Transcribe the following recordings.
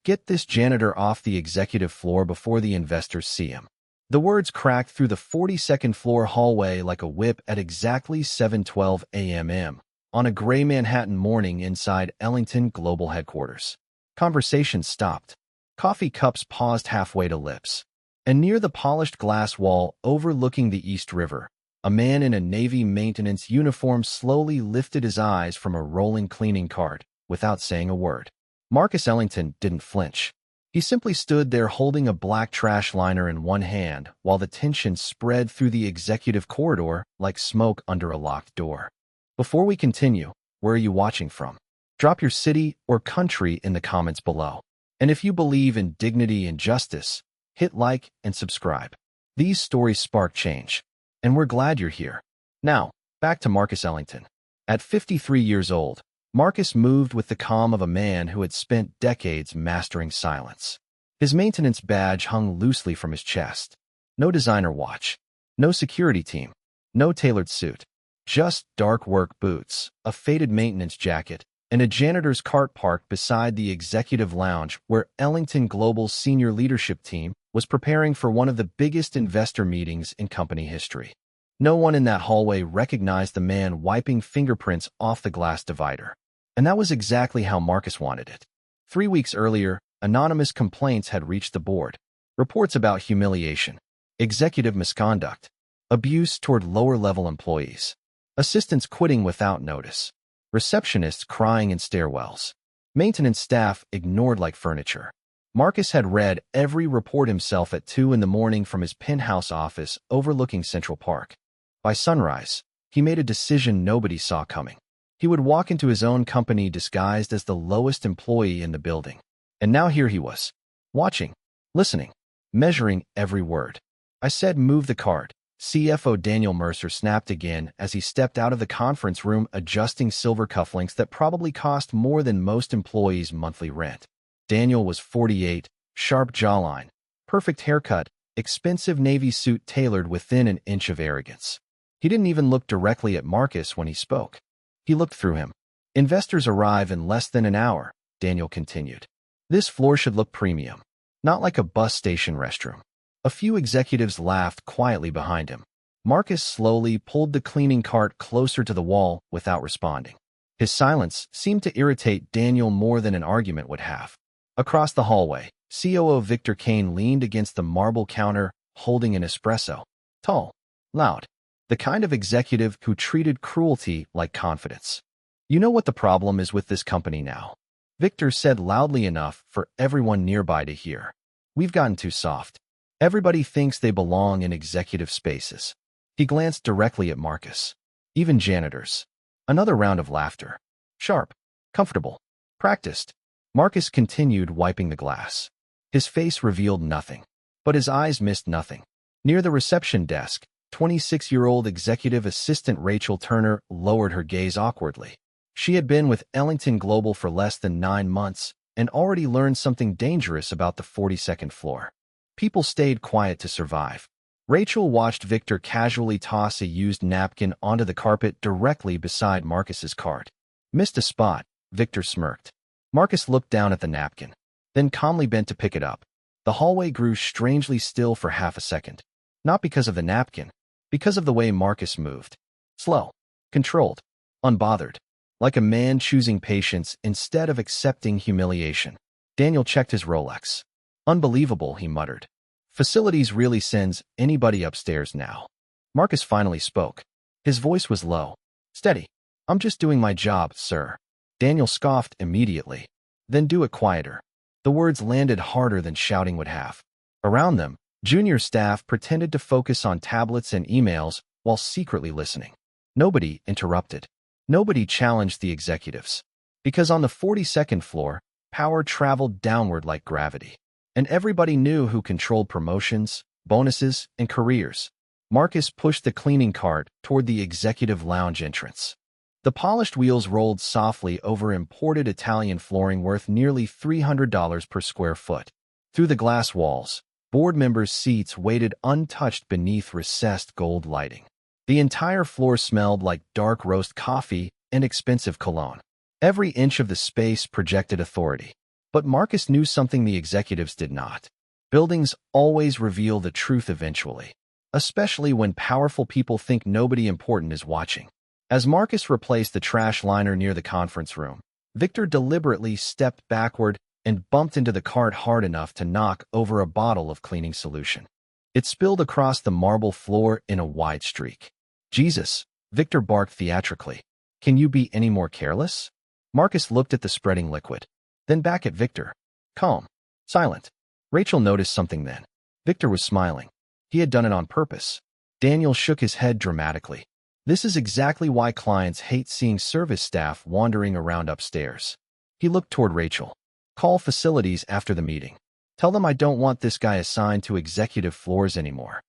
"Get this janitor off the executive floor before the investors see him." The words cracked through the 42nd floor hallway like a whip at exactly 7:12 a.m. on a gray Manhattan morning inside Ellington Global headquarters. Conversation stopped. Coffee cups paused halfway to lips. And near the polished glass wall overlooking the East River, a man in a Navy maintenance uniform slowly lifted his eyes from a rolling cleaning cart without saying a word. Marcus Ellington didn't flinch. He simply stood there holding a black trash liner in one hand while the tension spread through the executive corridor like smoke under a locked door. Before we continue, where are you watching from? Drop your city or country in the comments below. And if you believe in dignity and justice, hit like and subscribe. These stories spark change, and we're glad you're here. Now, back to Marcus Ellington. At 53 years old, Marcus moved with the calm of a man who had spent decades mastering silence. His maintenance badge hung loosely from his chest. No designer watch, no security team, no tailored suit. Just dark work boots, a faded maintenance jacket, and a janitor's cart parked beside the executive lounge where Ellington Global's senior leadership team was preparing for one of the biggest investor meetings in company history. No one in that hallway recognized the man wiping fingerprints off the glass divider. And that was exactly how Marcus wanted it. 3 weeks earlier, anonymous complaints had reached the board. Reports about humiliation, executive misconduct, abuse toward lower-level employees, assistants quitting without notice, receptionists crying in stairwells, maintenance staff ignored like furniture. Marcus had read every report himself at 2 in the morning from his penthouse office overlooking Central Park. By sunrise, he made a decision nobody saw coming. He would walk into his own company disguised as the lowest employee in the building. And now here he was, watching, listening, measuring every word. "I said move the cart," CFO Daniel Mercer snapped again as he stepped out of the conference room adjusting silver cufflinks that probably cost more than most employees' monthly rent. Daniel was 48, sharp jawline, perfect haircut, expensive navy suit tailored within an inch of arrogance. He didn't even look directly at Marcus when he spoke. He looked through him. "Investors arrive in less than an hour," Daniel continued. "This floor should look premium, not like a bus station restroom." A few executives laughed quietly behind him. Marcus slowly pulled the cleaning cart closer to the wall without responding. His silence seemed to irritate Daniel more than an argument would have. Across the hallway, COO Victor Kane leaned against the marble counter holding an espresso. Tall, loud, the kind of executive who treated cruelty like confidence. "You know what the problem is with this company now?" Victor said loudly enough for everyone nearby to hear. "We've gotten too soft. Everybody thinks they belong in executive spaces." He glanced directly at Marcus. "Even janitors." Another round of laughter. Sharp, comfortable, practiced. Marcus continued wiping the glass. His face revealed nothing, but his eyes missed nothing. Near the reception desk, 26-year-old executive assistant Rachel Turner lowered her gaze awkwardly. She had been with Ellington Global for less than 9 months and already learned something dangerous about the 42nd floor. People stayed quiet to survive. Rachel watched Victor casually toss a used napkin onto the carpet directly beside Marcus's cart. "Missed a spot," Victor smirked. Marcus looked down at the napkin, then calmly bent to pick it up. The hallway grew strangely still for half a second. Not because of the napkin, because of the way Marcus moved. Slow, controlled, unbothered, like a man choosing patience instead of accepting humiliation. Daniel checked his Rolex. "Unbelievable," he muttered. "Facilities really sends anybody upstairs now." Marcus finally spoke. His voice was low, steady. "I'm just doing my job, sir." Daniel scoffed immediately. "Then do it quieter." The words landed harder than shouting would have. Around them, junior staff pretended to focus on tablets and emails while secretly listening. Nobody interrupted. Nobody challenged the executives. Because on the 42nd floor, power traveled downward like gravity. And everybody knew who controlled promotions, bonuses, and careers. Marcus pushed the cleaning cart toward the executive lounge entrance. The polished wheels rolled softly over imported Italian flooring worth nearly $300 per square foot. Through the glass walls, board members' seats waited untouched beneath recessed gold lighting. The entire floor smelled like dark roast coffee and expensive cologne. Every inch of the space projected authority. But Marcus knew something the executives did not. Buildings always reveal the truth eventually, especially when powerful people think nobody important is watching. As Marcus replaced the trash liner near the conference room, Victor deliberately stepped backward and bumped into the cart hard enough to knock over a bottle of cleaning solution. It spilled across the marble floor in a wide streak. "Jesus," Victor barked theatrically. "Can you be any more careless?" Marcus looked at the spreading liquid, then back at Victor. Calm. Silent. Rachel noticed something then. Victor was smiling. He had done it on purpose. Daniel shook his head dramatically. This is exactly why clients hate seeing service staff wandering around upstairs. He looked toward Rachel. "Call facilities after the meeting. Tell them I don't want this guy assigned to executive floors anymore."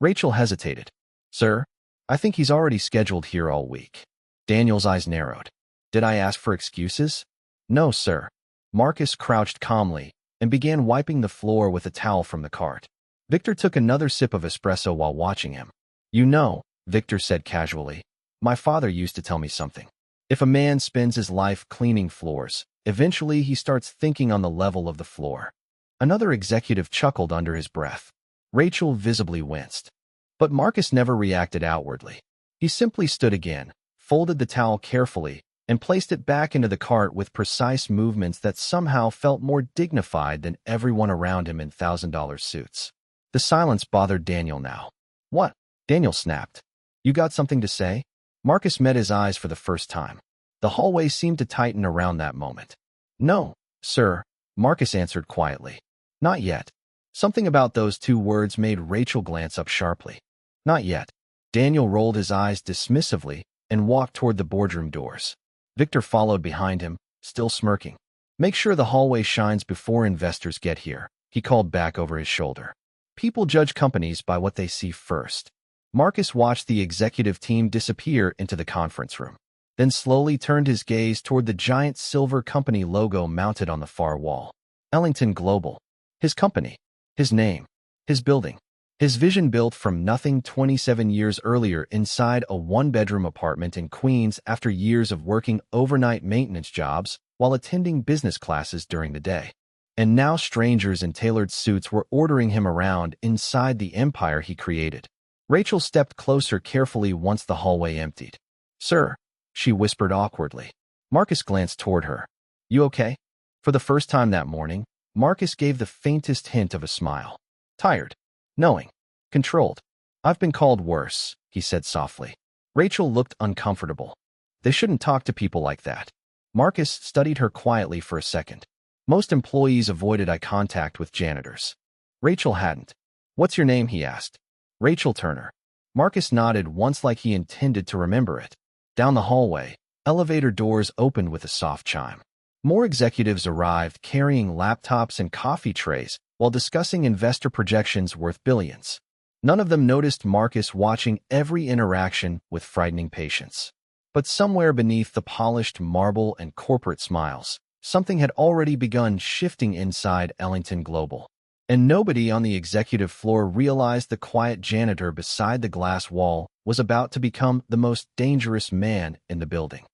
Rachel hesitated. "Sir, I think he's already scheduled here all week." Daniel's eyes narrowed. "Did I ask for excuses?" "No, sir." Marcus crouched calmly and began wiping the floor with a towel from the cart. Victor took another sip of espresso while watching him. "You know," Victor said casually, "my father used to tell me something. If a man spends his life cleaning floors, eventually he starts thinking on the level of the floor." Another executive chuckled under his breath. Rachel visibly winced. But Marcus never reacted outwardly. He simply stood again, folded the towel carefully, and placed it back into the cart with precise movements that somehow felt more dignified than everyone around him in $1,000 suits. The silence bothered Daniel now. "What?" Daniel snapped. "You got something to say?" Marcus met his eyes for the first time. The hallway seemed to tighten around that moment. "No, sir," Marcus answered quietly. "Not yet." Something about those two words made Rachel glance up sharply. "Not yet." Daniel rolled his eyes dismissively and walked toward the boardroom doors. Victor followed behind him, still smirking. "Make sure the hallway shines before investors get here," he called back over his shoulder. People judge companies by what they see first. Marcus watched the executive team disappear into the conference room, then slowly turned his gaze toward the giant silver company logo mounted on the far wall. Ellington Global. His company. His name. His building. His vision built from nothing 27 years earlier inside a one-bedroom apartment in Queens after years of working overnight maintenance jobs while attending business classes during the day. And now strangers in tailored suits were ordering him around inside the empire he created. Rachel stepped closer carefully once the hallway emptied. "Sir," she whispered awkwardly. Marcus glanced toward her. "You okay?" For the first time that morning, Marcus gave the faintest hint of a smile. "Tired. Knowing. Controlled. I've been called worse," he said softly. Rachel looked uncomfortable. They shouldn't talk to people like that. Marcus studied her quietly for a second. Most employees avoided eye contact with janitors. Rachel hadn't. "What's your name?" he asked. "Rachel Turner." Marcus nodded once like he intended to remember it. Down the hallway, elevator doors opened with a soft chime. More executives arrived carrying laptops and coffee trays while discussing investor projections worth billions. None of them noticed Marcus watching every interaction with frightening patience. But somewhere beneath the polished marble and corporate smiles, something had already begun shifting inside Ellington Global. And nobody on the executive floor realized the quiet janitor beside the glass wall was about to become the most dangerous man in the building.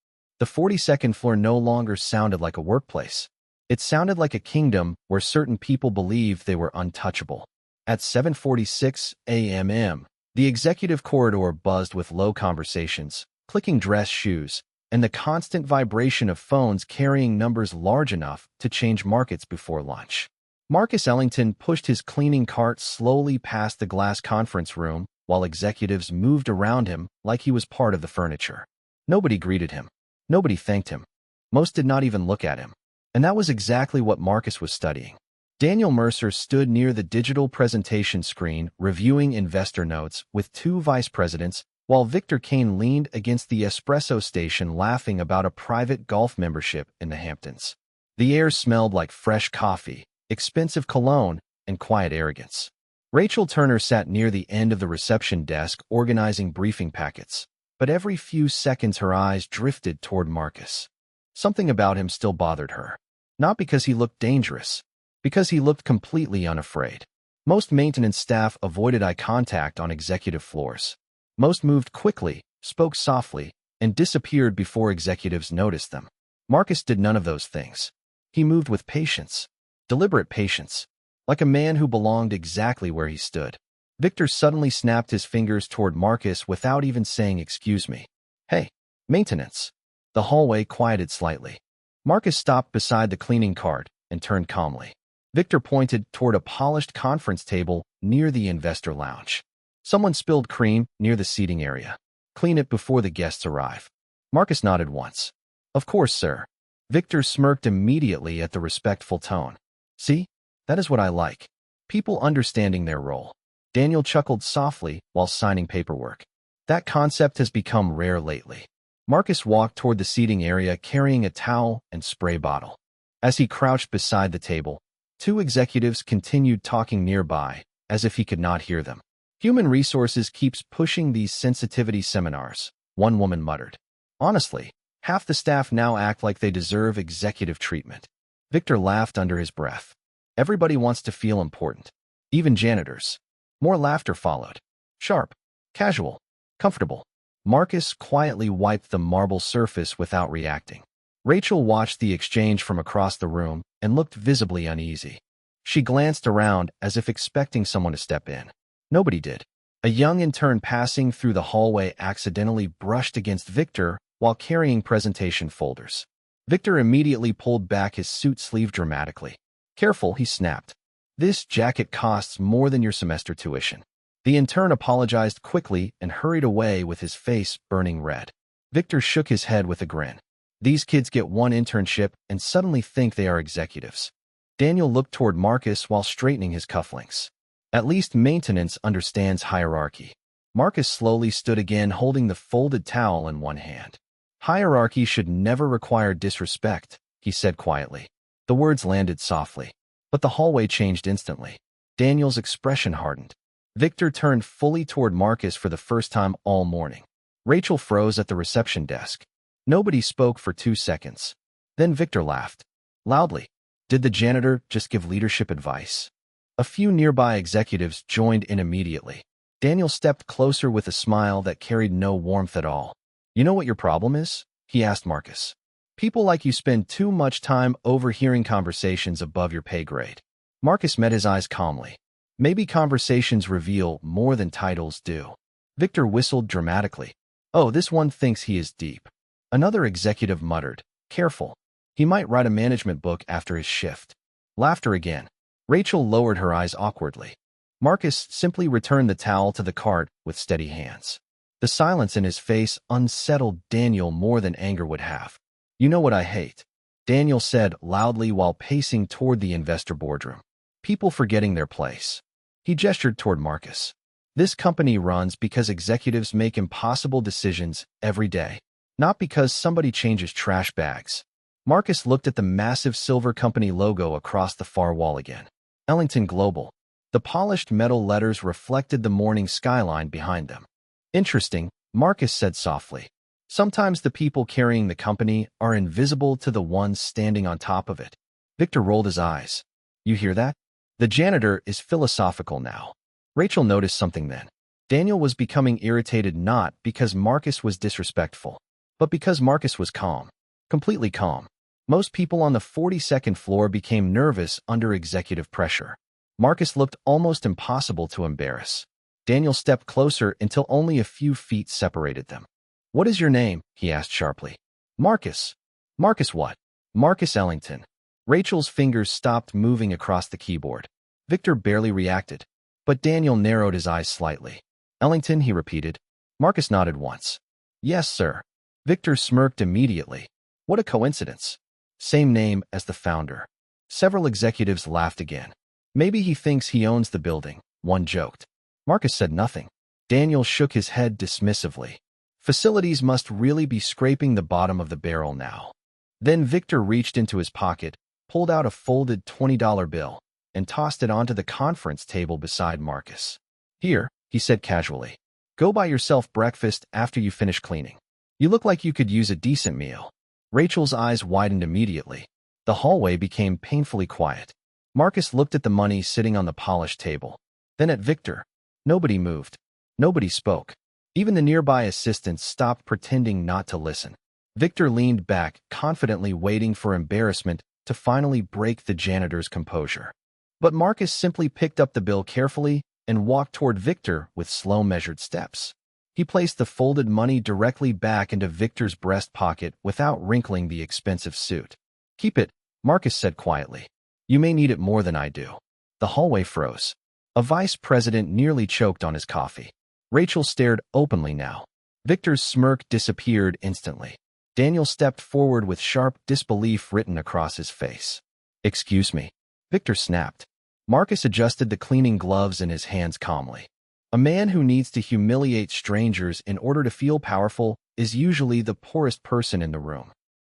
The 42nd floor no longer sounded like a workplace. It sounded like a kingdom where certain people believed they were untouchable. At 7:46 a.m., the executive corridor buzzed with low conversations, clicking dress shoes, and the constant vibration of phones carrying numbers large enough to change markets before lunch. Marcus Ellington pushed his cleaning cart slowly past the glass conference room while executives moved around him like he was part of the furniture. Nobody greeted him. Nobody thanked him. Most did not even look at him. And that was exactly what Marcus was studying. Daniel Mercer stood near the digital presentation screen reviewing investor notes with two vice presidents, while Victor Kane leaned against the espresso station laughing about a private golf membership in the Hamptons. The air smelled like fresh coffee, expensive cologne, and quiet arrogance. Rachel Turner sat near the end of the reception desk organizing briefing packets, but every few seconds her eyes drifted toward Marcus. Something about him still bothered her. Not because he looked dangerous, because he looked completely unafraid. Most maintenance staff avoided eye contact on executive floors. Most moved quickly, spoke softly, and disappeared before executives noticed them. Marcus did none of those things. He moved with patience, deliberate patience, like a man who belonged exactly where he stood. Victor suddenly snapped his fingers toward Marcus without even saying excuse me. Hey, maintenance. The hallway quieted slightly. Marcus stopped beside the cleaning cart and turned calmly. Victor pointed toward a polished conference table near the investor lounge. Someone spilled cream near the seating area. Clean it before the guests arrive. Marcus nodded once. Of course, sir. Victor smirked immediately at the respectful tone. See? That is what I like. People understanding their role. Daniel chuckled softly while signing paperwork. That concept has become rare lately. Marcus walked toward the seating area carrying a towel and spray bottle. As he crouched beside the table, two executives continued talking nearby, as if he could not hear them. Human Resources keeps pushing these sensitivity seminars, one woman muttered. Honestly, half the staff now act like they deserve executive treatment. Victor laughed under his breath. Everybody wants to feel important. Even janitors. More laughter followed. Sharp, casual, comfortable. Marcus quietly wiped the marble surface without reacting. Rachel watched the exchange from across the room and looked visibly uneasy. She glanced around as if expecting someone to step in. Nobody did. A young intern passing through the hallway accidentally brushed against Victor while carrying presentation folders. Victor immediately pulled back his suit sleeve dramatically. Careful, he snapped. This jacket costs more than your semester tuition. The intern apologized quickly and hurried away with his face burning red. Victor shook his head with a grin. These kids get one internship and suddenly think they are executives. Daniel looked toward Marcus while straightening his cufflinks. At least maintenance understands hierarchy. Marcus slowly stood again holding the folded towel in one hand. Hierarchy should never require disrespect, he said quietly. The words landed softly, but the hallway changed instantly. Daniel's expression hardened. Victor turned fully toward Marcus for the first time all morning. Rachel froze at the reception desk. Nobody spoke for 2 seconds. Then Victor laughed. Loudly. Did the janitor just give leadership advice? A few nearby executives joined in immediately. Daniel stepped closer with a smile that carried no warmth at all. You know what your problem is? He asked Marcus. People like you spend too much time overhearing conversations above your pay grade. Marcus met his eyes calmly. Maybe conversations reveal more than titles do. Victor whistled dramatically. Oh, this one thinks he is deep. Another executive muttered. Careful. He might write a management book after his shift. Laughter again. Rachel lowered her eyes awkwardly. Marcus simply returned the towel to the cart with steady hands. The silence in his face unsettled Daniel more than anger would have. You know what I hate, Daniel said loudly while pacing toward the investor boardroom. People forgetting their place. He gestured toward Marcus. This company runs because executives make impossible decisions every day, not because somebody changes trash bags. Marcus looked at the massive silver company logo across the far wall again. Ellington Global. The polished metal letters reflected the morning skyline behind them. Interesting, Marcus said softly. Sometimes the people carrying the company are invisible to the ones standing on top of it. Victor rolled his eyes. You hear that? The janitor is philosophical now. Rachel noticed something then. Daniel was becoming irritated not because Marcus was disrespectful, but because Marcus was calm. Completely calm. Most people on the 42nd floor became nervous under executive pressure. Marcus looked almost impossible to embarrass. Daniel stepped closer until only a few feet separated them. What is your name? He asked sharply. Marcus. Marcus what? Marcus Ellington. Rachel's fingers stopped moving across the keyboard. Victor barely reacted, but Daniel narrowed his eyes slightly. Ellington, he repeated. Marcus nodded once. Yes, sir. Victor smirked immediately. What a coincidence. Same name as the founder. Several executives laughed again. Maybe he thinks he owns the building, one joked. Marcus said nothing. Daniel shook his head dismissively. Facilities must really be scraping the bottom of the barrel now. Then Victor reached into his pocket, pulled out a folded $20 bill, and tossed it onto the conference table beside Marcus. Here, he said casually. Go buy yourself breakfast after you finish cleaning. You look like you could use a decent meal. Rachel's eyes widened immediately. The hallway became painfully quiet. Marcus looked at the money sitting on the polished table. Then at Victor. Nobody moved. Nobody spoke. Even the nearby assistants stopped pretending not to listen. Victor leaned back, confidently waiting for embarrassment to finally break the janitor's composure. But Marcus simply picked up the bill carefully and walked toward Victor with slow, measured steps. He placed the folded money directly back into Victor's breast pocket without wrinkling the expensive suit. "Keep it," Marcus said quietly. "You may need it more than I do." The hallway froze. A vice president nearly choked on his coffee. Rachel stared openly now. Victor's smirk disappeared instantly. Daniel stepped forward with sharp disbelief written across his face. "Excuse me," Victor snapped. Marcus adjusted the cleaning gloves in his hands calmly. A man who needs to humiliate strangers in order to feel powerful is usually the poorest person in the room.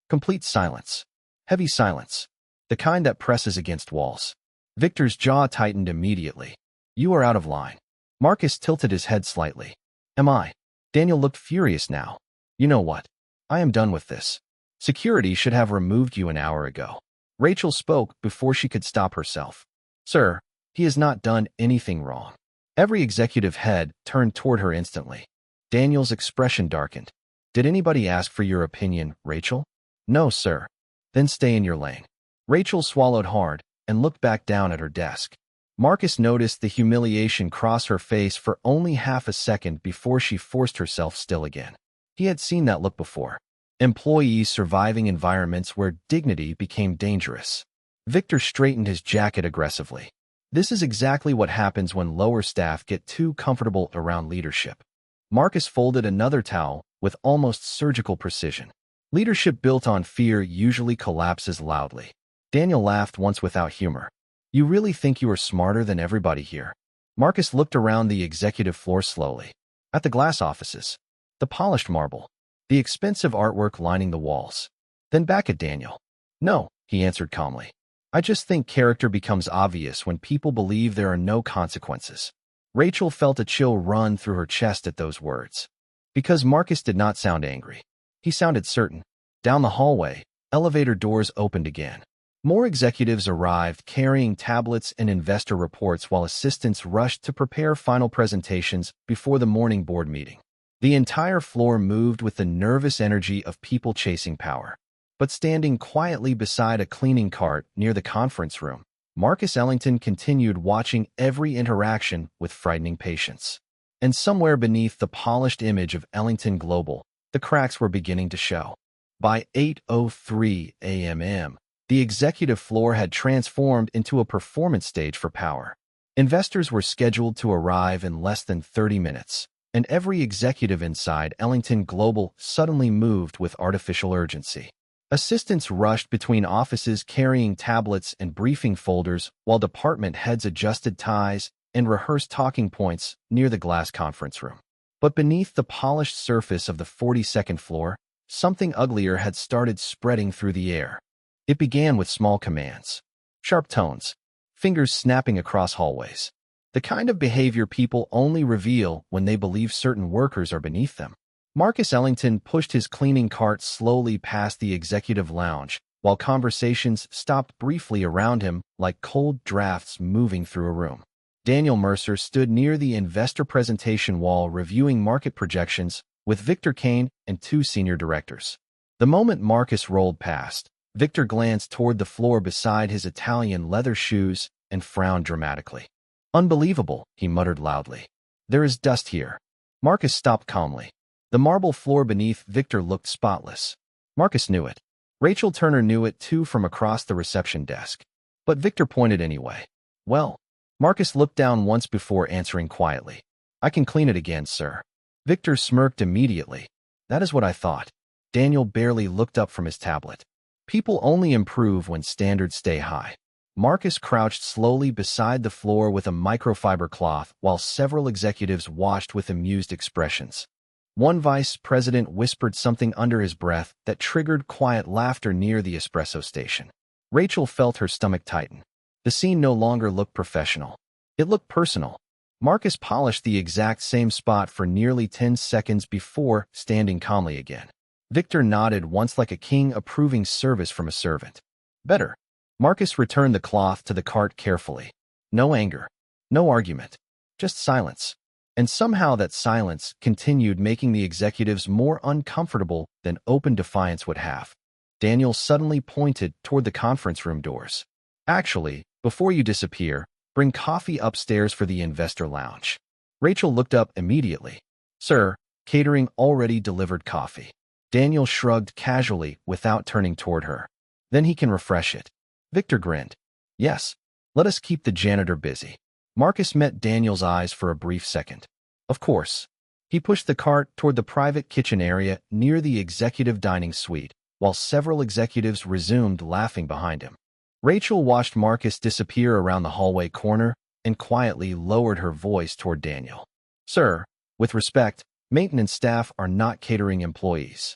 Complete silence. Heavy silence. The kind that presses against walls. Victor's jaw tightened immediately. "You are out of line." Marcus tilted his head slightly. "Am I?" Daniel looked furious now. "You know what? I am done with this. Security should have removed you an hour ago." Rachel spoke before she could stop herself. "Sir, he has not done anything wrong." Every executive head turned toward her instantly. Daniel's expression darkened. "Did anybody ask for your opinion, Rachel?" "No, sir." "Then stay in your lane." Rachel swallowed hard and looked back down at her desk. Marcus noticed the humiliation cross her face for only half a second before she forced herself still again. He had seen that look before. Employees surviving environments where dignity became dangerous. Victor straightened his jacket aggressively. This is exactly what happens when lower staff get too comfortable around leadership. Marcus folded another towel with almost surgical precision. Leadership built on fear usually collapses loudly. Daniel laughed once without humor. "You really think you are smarter than everybody here?" Marcus looked around the executive floor slowly. At the glass offices, the polished marble, the expensive artwork lining the walls. Then back at Daniel. "No," he answered calmly. "I just think character becomes obvious when people believe there are no consequences." Rachel felt a chill run through her chest at those words. Because Marcus did not sound angry. He sounded certain. Down the hallway, elevator doors opened again. More executives arrived carrying tablets and investor reports while assistants rushed to prepare final presentations before the morning board meeting. The entire floor moved with the nervous energy of people chasing power. But standing quietly beside a cleaning cart near the conference room, Marcus Ellington continued watching every interaction with frightening patience. And somewhere beneath the polished image of Ellington Global, the cracks were beginning to show. By 8:03 a.m., the executive floor had transformed into a performance stage for power. Investors were scheduled to arrive in less than 30 minutes, and every executive inside Ellington Global suddenly moved with artificial urgency. Assistants rushed between offices carrying tablets and briefing folders while department heads adjusted ties and rehearsed talking points near the glass conference room. But beneath the polished surface of the 42nd floor, something uglier had started spreading through the air. It began with small commands, sharp tones, fingers snapping across hallways. The kind of behavior people only reveal when they believe certain workers are beneath them. Marcus Ellington pushed his cleaning cart slowly past the executive lounge, while conversations stopped briefly around him like cold drafts moving through a room. Daniel Mercer stood near the investor presentation wall reviewing market projections with Victor Kane and two senior directors. The moment Marcus rolled past, Victor glanced toward the floor beside his Italian leather shoes and frowned dramatically. "Unbelievable," he muttered loudly. "There is dust here." Marcus stopped calmly. The marble floor beneath Victor looked spotless. Marcus knew it. Rachel Turner knew it too from across the reception desk. But Victor pointed anyway. "Well," Marcus looked down once before answering quietly. "I can clean it again, sir." Victor smirked immediately. "That is what I thought." Daniel barely looked up from his tablet. People only improve when standards stay high. Marcus crouched slowly beside the floor with a microfiber cloth while several executives watched with amused expressions. One vice president whispered something under his breath that triggered quiet laughter near the espresso station. Rachel felt her stomach tighten. The scene no longer looked professional. It looked personal. Marcus polished the exact same spot for nearly 10 seconds before standing calmly again. Victor nodded once like a king approving service from a servant. "Better." Marcus returned the cloth to the cart carefully. No anger. No argument. Just silence. And somehow that silence continued making the executives more uncomfortable than open defiance would have. Daniel suddenly pointed toward the conference room doors. Actually, before you disappear, bring coffee upstairs for the investor lounge. Rachel looked up immediately. Sir, catering already delivered coffee. Daniel shrugged casually without turning toward her. Then he can refresh it. Victor grinned. Yes, let us keep the janitor busy. Marcus met Daniel's eyes for a brief second. Of course. He pushed the cart toward the private kitchen area near the executive dining suite, while several executives resumed laughing behind him. Rachel watched Marcus disappear around the hallway corner and quietly lowered her voice toward Daniel. Sir, with respect, maintenance staff are not catering employees.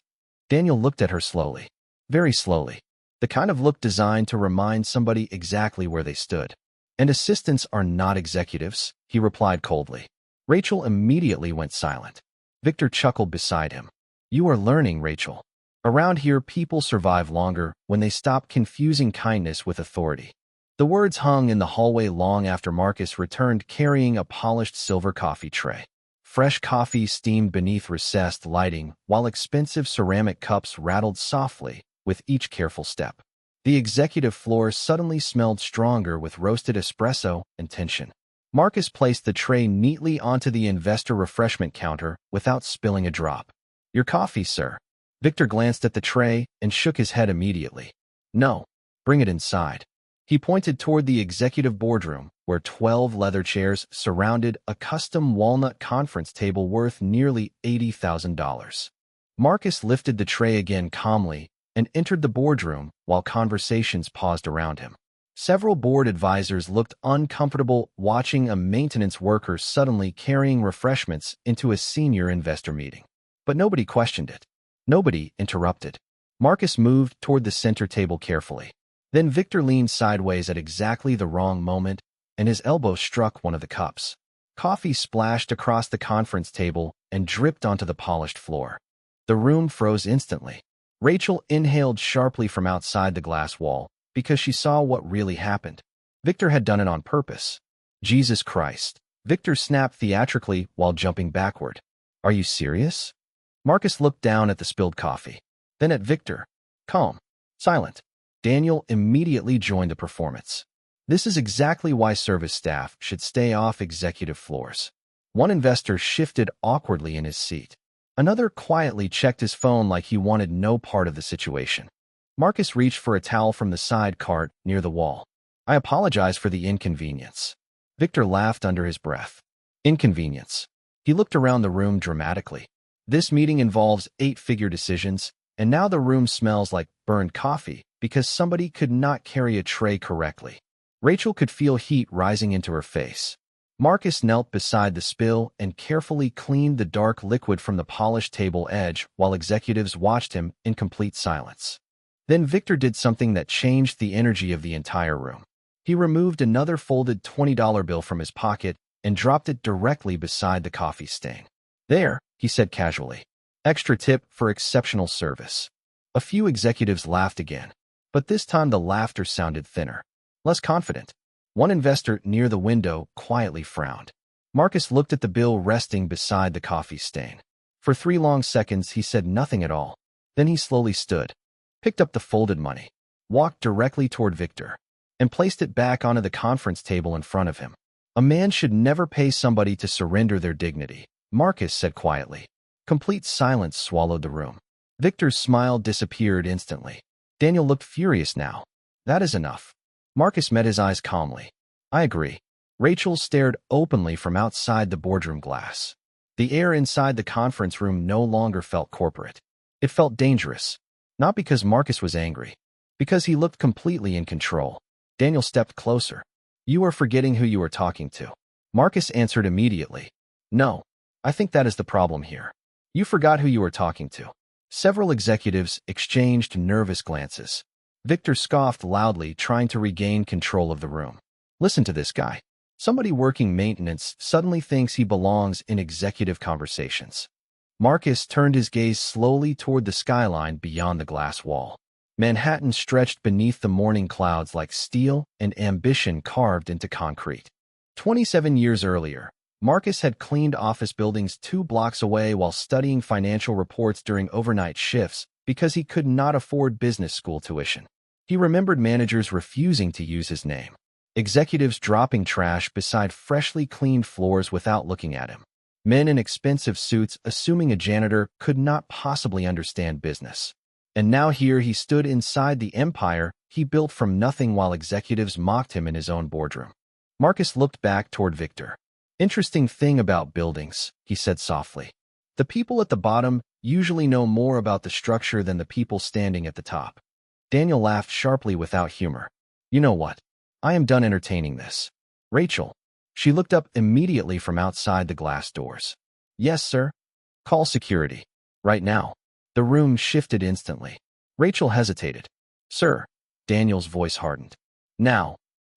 Daniel looked at her slowly. Very slowly. The kind of look designed to remind somebody exactly where they stood. And assistants are not executives, he replied coldly. Rachel immediately went silent. Victor chuckled beside him. You are learning, Rachel. Around here, people survive longer when they stop confusing kindness with authority. The words hung in the hallway long after Marcus returned carrying a polished silver coffee tray. Fresh coffee steamed beneath recessed lighting, while expensive ceramic cups rattled softly with each careful step. The executive floor suddenly smelled stronger with roasted espresso and tension. Marcus placed the tray neatly onto the investor refreshment counter without spilling a drop. Your coffee, sir. Victor glanced at the tray and shook his head immediately. No, bring it inside. He pointed toward the executive boardroom, where 12 leather chairs surrounded a custom walnut conference table worth nearly $80,000. Marcus lifted the tray again calmly and entered the boardroom while conversations paused around him. Several board advisors looked uncomfortable watching a maintenance worker suddenly carrying refreshments into a senior investor meeting. But nobody questioned it. Nobody interrupted. Marcus moved toward the center table carefully. Then Victor leaned sideways at exactly the wrong moment, and his elbow struck one of the cups. Coffee splashed across the conference table and dripped onto the polished floor. The room froze instantly. Rachel inhaled sharply from outside the glass wall because she saw what really happened. Victor had done it on purpose. Jesus Christ. Victor snapped theatrically while jumping backward. Are you serious? Marcus looked down at the spilled coffee, then at Victor. Calm. Silent. Daniel immediately joined the performance. This is exactly why service staff should stay off executive floors. One investor shifted awkwardly in his seat. Another quietly checked his phone like he wanted no part of the situation. Marcus reached for a towel from the side cart near the wall. I apologize for the inconvenience. Victor laughed under his breath. Inconvenience. He looked around the room dramatically. This meeting involves 8-figure decisions, and now the room smells like burned coffee because somebody could not carry a tray correctly. Rachel could feel heat rising into her face. Marcus knelt beside the spill and carefully cleaned the dark liquid from the polished table edge while executives watched him in complete silence. Then Victor did something that changed the energy of the entire room. He removed another folded $20 bill from his pocket and dropped it directly beside the coffee stain. There, he said casually. Extra tip for exceptional service. A few executives laughed again, but this time the laughter sounded thinner, less confident. One investor near the window quietly frowned. Marcus looked at the bill resting beside the coffee stain. For 3 long seconds, he said nothing at all. Then he slowly stood, picked up the folded money, walked directly toward Victor, and placed it back onto the conference table in front of him. A man should never pay somebody to surrender their dignity, Marcus said quietly. Complete silence swallowed the room. Victor's smile disappeared instantly. Daniel looked furious now. That is enough. Marcus met his eyes calmly. I agree. Rachel stared openly from outside the boardroom glass. The air inside the conference room no longer felt corporate. It felt dangerous. Not because Marcus was angry, because he looked completely in control. Daniel stepped closer. You are forgetting who you are talking to. Marcus answered immediately. No, I think that is the problem here. You forgot who you were talking to. Several executives exchanged nervous glances. Victor scoffed loudly, trying to regain control of the room. Listen to this guy. Somebody working maintenance suddenly thinks he belongs in executive conversations. Marcus turned his gaze slowly toward the skyline beyond the glass wall. Manhattan stretched beneath the morning clouds like steel and ambition carved into concrete. 27 years earlier, Marcus had cleaned office buildings 2 blocks away while studying financial reports during overnight shifts because he could not afford business school tuition. He remembered managers refusing to use his name, executives dropping trash beside freshly cleaned floors without looking at him, men in expensive suits assuming a janitor could not possibly understand business. And now here he stood inside the empire he built from nothing while executives mocked him in his own boardroom. Marcus looked back toward Victor. "Interesting thing about buildings," he said softly. "The people at the bottom usually know more about the structure than the people standing at the top." Daniel laughed sharply without humor. "You know what? I am done entertaining this. Rachel." She looked up immediately from outside the glass doors. "Yes, sir." "Call security. Right now." The room shifted instantly. Rachel hesitated. "Sir." Daniel's voice hardened. "Now."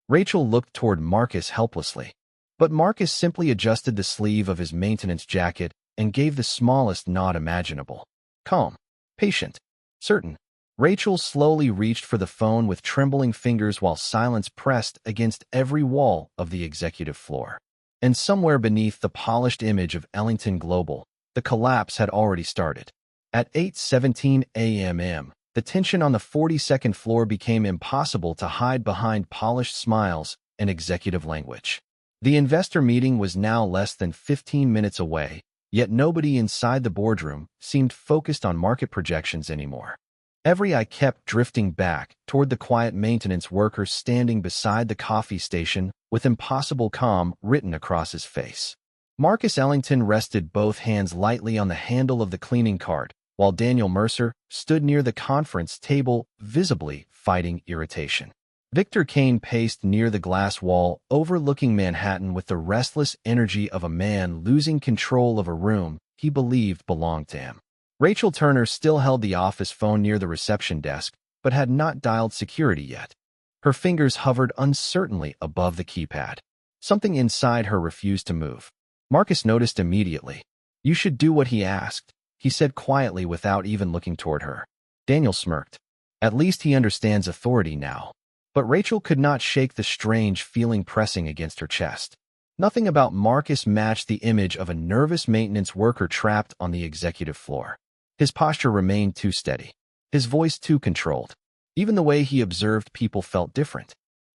Rachel looked toward Marcus helplessly. But Marcus simply adjusted the sleeve of his maintenance jacket and gave the smallest nod imaginable. Calm. Patient. Certain. Rachel slowly reached for the phone with trembling fingers while silence pressed against every wall of the executive floor. And somewhere beneath the polished image of Ellington Global, the collapse had already started. At 8:17 a.m., the tension on the 42nd floor became impossible to hide behind polished smiles and executive language. The investor meeting was now less than 15 minutes away, yet nobody inside the boardroom seemed focused on market projections anymore. Every eye kept drifting back toward the quiet maintenance worker standing beside the coffee station with impossible calm written across his face. Marcus Ellington rested both hands lightly on the handle of the cleaning cart, while Daniel Mercer stood near the conference table, visibly fighting irritation. Victor Kane paced near the glass wall, overlooking Manhattan with the restless energy of a man losing control of a room he believed belonged to him. Rachel Turner still held the office phone near the reception desk, but had not dialed security yet. Her fingers hovered uncertainly above the keypad. Something inside her refused to move. Marcus noticed immediately. "You should do what he asked," he said quietly without even looking toward her. Daniel smirked. At least he understands authority now. But Rachel could not shake the strange feeling pressing against her chest. Nothing about Marcus matched the image of a nervous maintenance worker trapped on the executive floor. His posture remained too steady, his voice too controlled. Even the way he observed people felt different.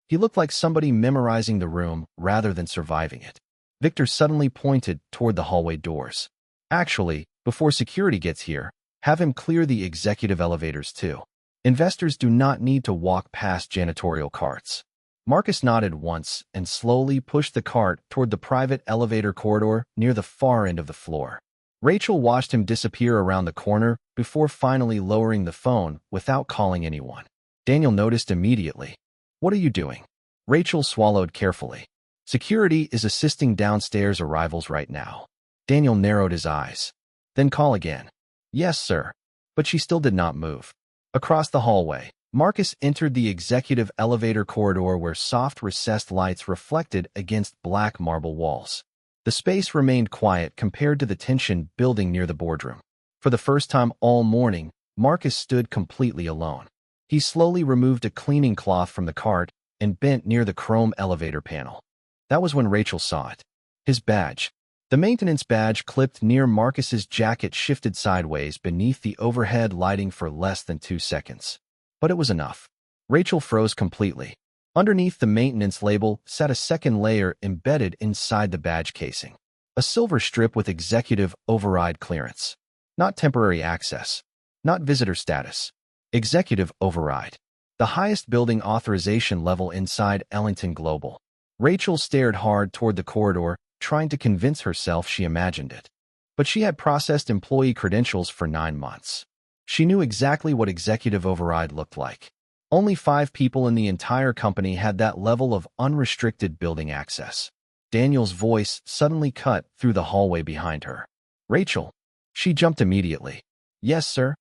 He looked like somebody memorizing the room rather than surviving it. Victor suddenly pointed toward the hallway doors. "Actually, before security gets here, have him clear the executive elevators too. Investors do not need to walk past janitorial carts." Marcus nodded once and slowly pushed the cart toward the private elevator corridor near the far end of the floor. Rachel watched him disappear around the corner before finally lowering the phone without calling anyone. Daniel noticed immediately. "What are you doing?" Rachel swallowed carefully. "Security is assisting downstairs arrivals right now." Daniel narrowed his eyes. "Then call again." "Yes, sir." But she still did not move. Across the hallway, Marcus entered the executive elevator corridor where soft recessed lights reflected against black marble walls. The space remained quiet compared to the tension building near the boardroom. For the first time all morning, Marcus stood completely alone. He slowly removed a cleaning cloth from the cart and bent near the chrome elevator panel. That was when Rachel saw it. His badge. The maintenance badge clipped near Marcus's jacket shifted sideways beneath the overhead lighting for less than 2 seconds. But it was enough. Rachel froze completely. Underneath the maintenance label sat a second layer embedded inside the badge casing. A silver strip with executive override clearance. Not temporary access. Not visitor status. Executive override. The highest building authorization level inside Ellington Global. Rachel stared hard toward the corridor, trying to convince herself she imagined it. But she had processed employee credentials for 9 months. She knew exactly what executive override looked like. Only 5 people in the entire company had that level of unrestricted building access. Daniel's voice suddenly cut through the hallway behind her. "Rachel." She jumped immediately. "Yes, sir."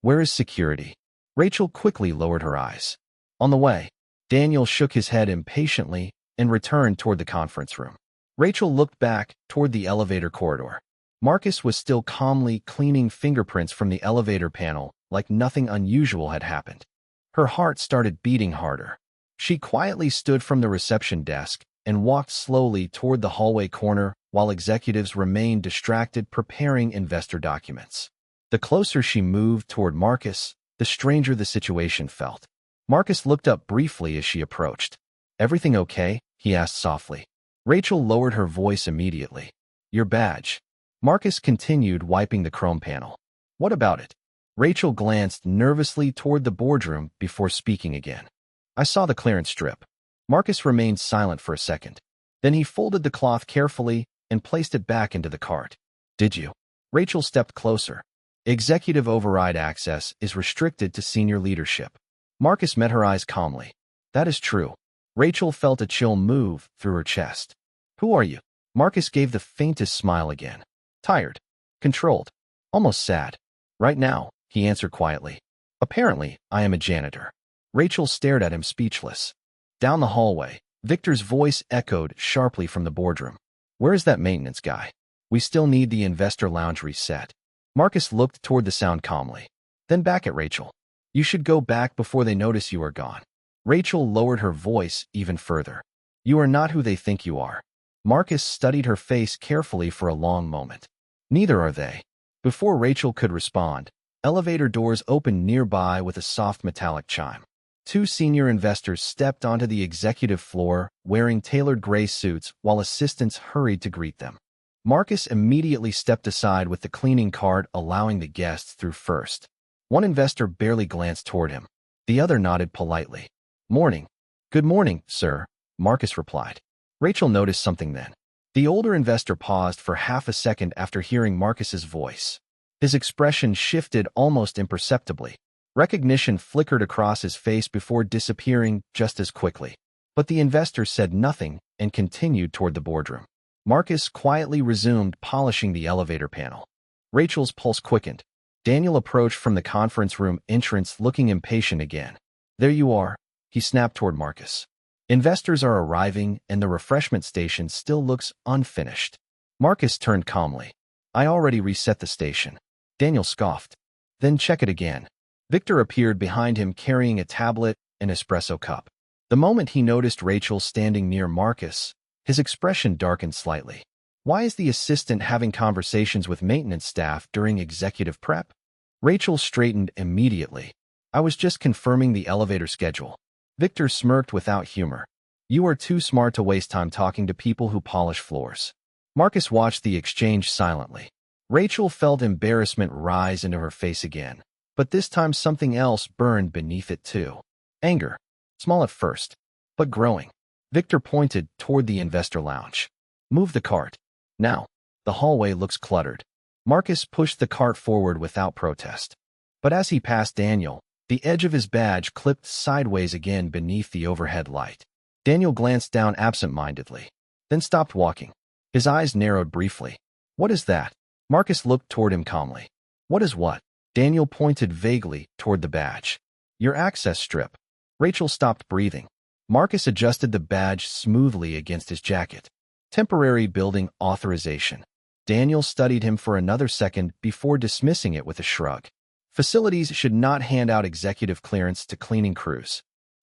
"Where is security?" Rachel quickly lowered her eyes. "On the way." Daniel shook his head impatiently and returned toward the conference room. Rachel looked back toward the elevator corridor. Marcus was still calmly cleaning fingerprints from the elevator panel like nothing unusual had happened. Her heart started beating harder. She quietly stood from the reception desk and walked slowly toward the hallway corner while executives remained distracted preparing investor documents. The closer she moved toward Marcus, the stranger the situation felt. Marcus looked up briefly as she approached. "Everything okay?" he asked softly. Rachel lowered her voice immediately. "Your badge." Marcus continued wiping the chrome panel. "What about it?" Rachel glanced nervously toward the boardroom before speaking again. "I saw the clearance strip." Marcus remained silent for a second. Then he folded the cloth carefully and placed it back into the cart. "Did you?" Rachel stepped closer. "Executive override access is restricted to senior leadership." Marcus met her eyes calmly. "That is true." Rachel felt a chill move through her chest. "Who are you?" Marcus gave the faintest smile again. "Tired. Controlled. Almost sad. Right now," he answered quietly. "Apparently, I am a janitor." Rachel stared at him speechless. Down the hallway, Victor's voice echoed sharply from the boardroom. "Where is that maintenance guy? We still need the investor lounge reset." Marcus looked toward the sound calmly. Then back at Rachel. "You should go back before they notice you are gone." Rachel lowered her voice even further. "You are not who they think you are." Marcus studied her face carefully for a long moment. "Neither are they." Before Rachel could respond, elevator doors opened nearby with a soft metallic chime. Two senior investors stepped onto the executive floor wearing tailored gray suits while assistants hurried to greet them. Marcus immediately stepped aside with the cleaning cart, allowing the guests through first. One investor barely glanced toward him. The other nodded politely. "Morning." "Good morning, sir," Marcus replied. Rachel noticed something then. The older investor paused for half a second after hearing Marcus's voice. His expression shifted almost imperceptibly. Recognition flickered across his face before disappearing just as quickly. But the investor said nothing and continued toward the boardroom. Marcus quietly resumed polishing the elevator panel. Rachel's pulse quickened. Daniel approached from the conference room entrance looking impatient again. "There you are," he snapped toward Marcus. "Investors are arriving and the refreshment station still looks unfinished." Marcus turned calmly. "I already reset the station." Daniel scoffed. "Then check it again." Victor appeared behind him carrying a tablet and espresso cup. The moment he noticed Rachel standing near Marcus, his expression darkened slightly. Why is the assistant having conversations with maintenance staff during executive prep? Rachel straightened immediately. "I was just confirming the elevator schedule." Victor smirked without humor. "You are too smart to waste time talking to people who polish floors." Marcus watched the exchange silently. Rachel felt embarrassment rise into her face again, but this time something else burned beneath it too. Anger. Small at first, but growing. Victor pointed toward the investor lounge. "Move the cart. Now." The hallway looks cluttered. Marcus pushed the cart forward without protest. But as he passed Daniel, the edge of his badge clipped sideways again beneath the overhead light. Daniel glanced down absent-mindedly, then stopped walking. His eyes narrowed briefly. "What is that?" Marcus looked toward him calmly. "What is what?" Daniel pointed vaguely toward the badge. "Your access strip." Rachel stopped breathing. Marcus adjusted the badge smoothly against his jacket. "Temporary building authorization." Daniel studied him for another second before dismissing it with a shrug. "Facilities should not hand out executive clearance to cleaning crews."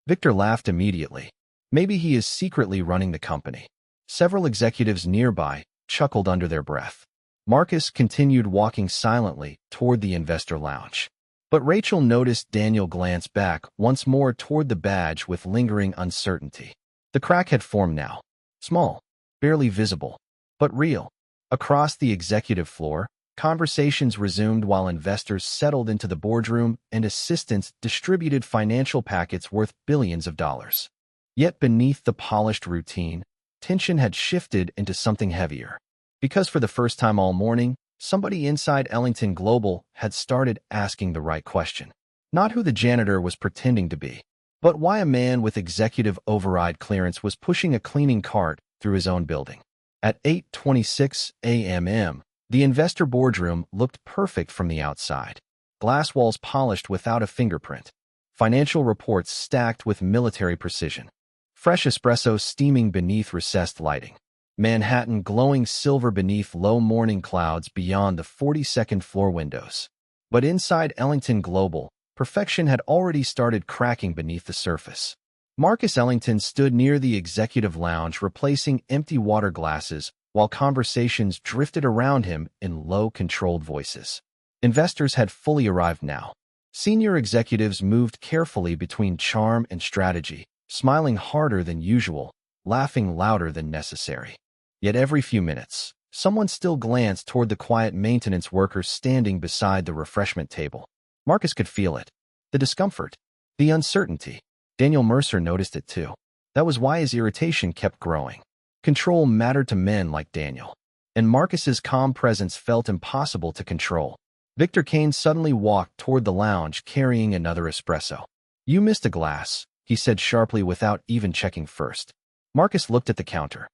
Victor laughed immediately. Maybe he is secretly running the company. Several executives nearby chuckled under their breath. Marcus continued walking silently toward the investor lounge. But Rachel noticed Daniel glance back once more toward the badge with lingering uncertainty. The crack had formed now. Small, barely visible, but real. Across the executive floor, conversations resumed while investors settled into the boardroom and assistants distributed financial packets worth billions of dollars. Yet beneath the polished routine, tension had shifted into something heavier. Because for the first time all morning, somebody inside Ellington Global had started asking the right question. Not who the janitor was pretending to be, but why a man with executive override clearance was pushing a cleaning cart through his own building. At 8:26 a.m., the investor boardroom looked perfect from the outside. Glass walls polished without a fingerprint. Financial reports stacked with military precision. Fresh espresso steaming beneath recessed lighting. Manhattan glowing silver beneath low morning clouds beyond the 42nd floor windows. But inside Ellington Global, perfection had already started cracking beneath the surface. Marcus Ellington stood near the executive lounge replacing empty water glasses while conversations drifted around him in low, controlled voices. Investors had fully arrived now. Senior executives moved carefully between charm and strategy, smiling harder than usual, laughing louder than necessary. Yet every few minutes, someone still glanced toward the quiet maintenance worker standing beside the refreshment table. Marcus could feel it. The discomfort, the uncertainty. Daniel Mercer noticed it too. That was why his irritation kept growing. Control mattered to men like Daniel, and Marcus's calm presence felt impossible to control. Victor Kane suddenly walked toward the lounge carrying another espresso. "You missed a glass," he said sharply without even checking first. Marcus looked at the counter.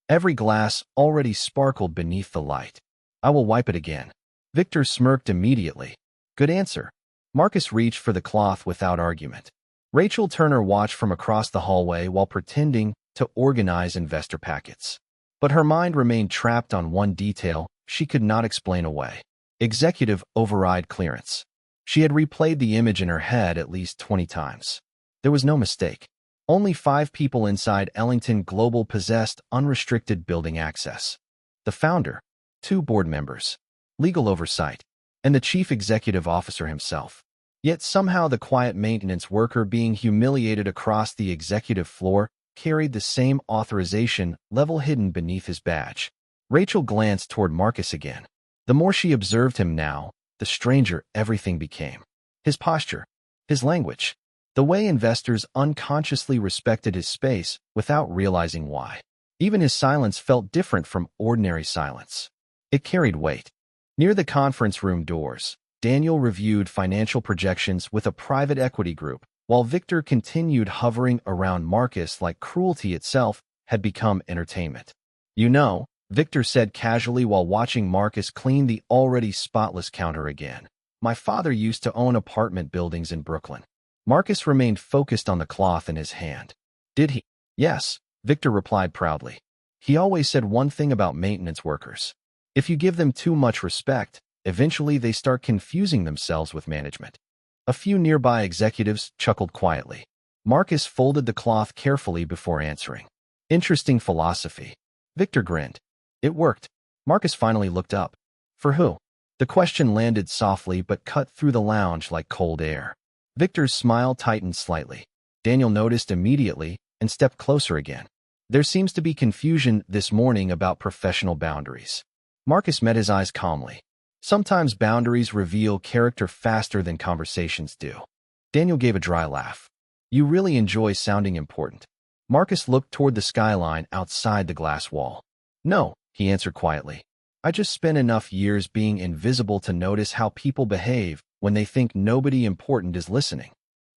Every glass already sparkled beneath the light. "I will wipe it again." Victor smirked immediately. "Good answer." Marcus reached for the cloth without argument. Rachel Turner watched from across the hallway while pretending to organize investor packets. But her mind remained trapped on one detail she could not explain away. Executive override clearance. She had replayed the image in her head at least 20 times. There was no mistake. Only 5 people inside Ellington Global possessed unrestricted building access. The founder, 2 board members, legal oversight, and the chief executive officer himself. Yet somehow the quiet maintenance worker being humiliated across the executive floor carried the same authorization level hidden beneath his badge. Rachel glanced toward Marcus again. The more she observed him now, the stranger everything became. His posture, his language, the way investors unconsciously respected his space without realizing why. Even his silence felt different from ordinary silence. It carried weight. Near the conference room doors, Daniel reviewed financial projections with a private equity group, while Victor continued hovering around Marcus like cruelty itself had become entertainment. "You know," Victor said casually while watching Marcus clean the already spotless counter again, "my father used to own apartment buildings in Brooklyn." Marcus remained focused on the cloth in his hand. "Did he?" "Yes," Victor replied proudly. "He always said one thing about maintenance workers. If you give them too much respect, eventually they start confusing themselves with management." A few nearby executives chuckled quietly. Marcus folded the cloth carefully before answering. "Interesting philosophy." Victor grinned. "It worked." Marcus finally looked up. "For who?" The question landed softly but cut through the lounge like cold air. Victor's smile tightened slightly. Daniel noticed immediately and stepped closer again. "There seems to be confusion this morning about professional boundaries." Marcus met his eyes calmly. "Sometimes boundaries reveal character faster than conversations do." Daniel gave a dry laugh. "You really enjoy sounding important." Marcus looked toward the skyline outside the glass wall. "No," he answered quietly. "I just spent enough years being invisible to notice how people behave when they think nobody important is listening."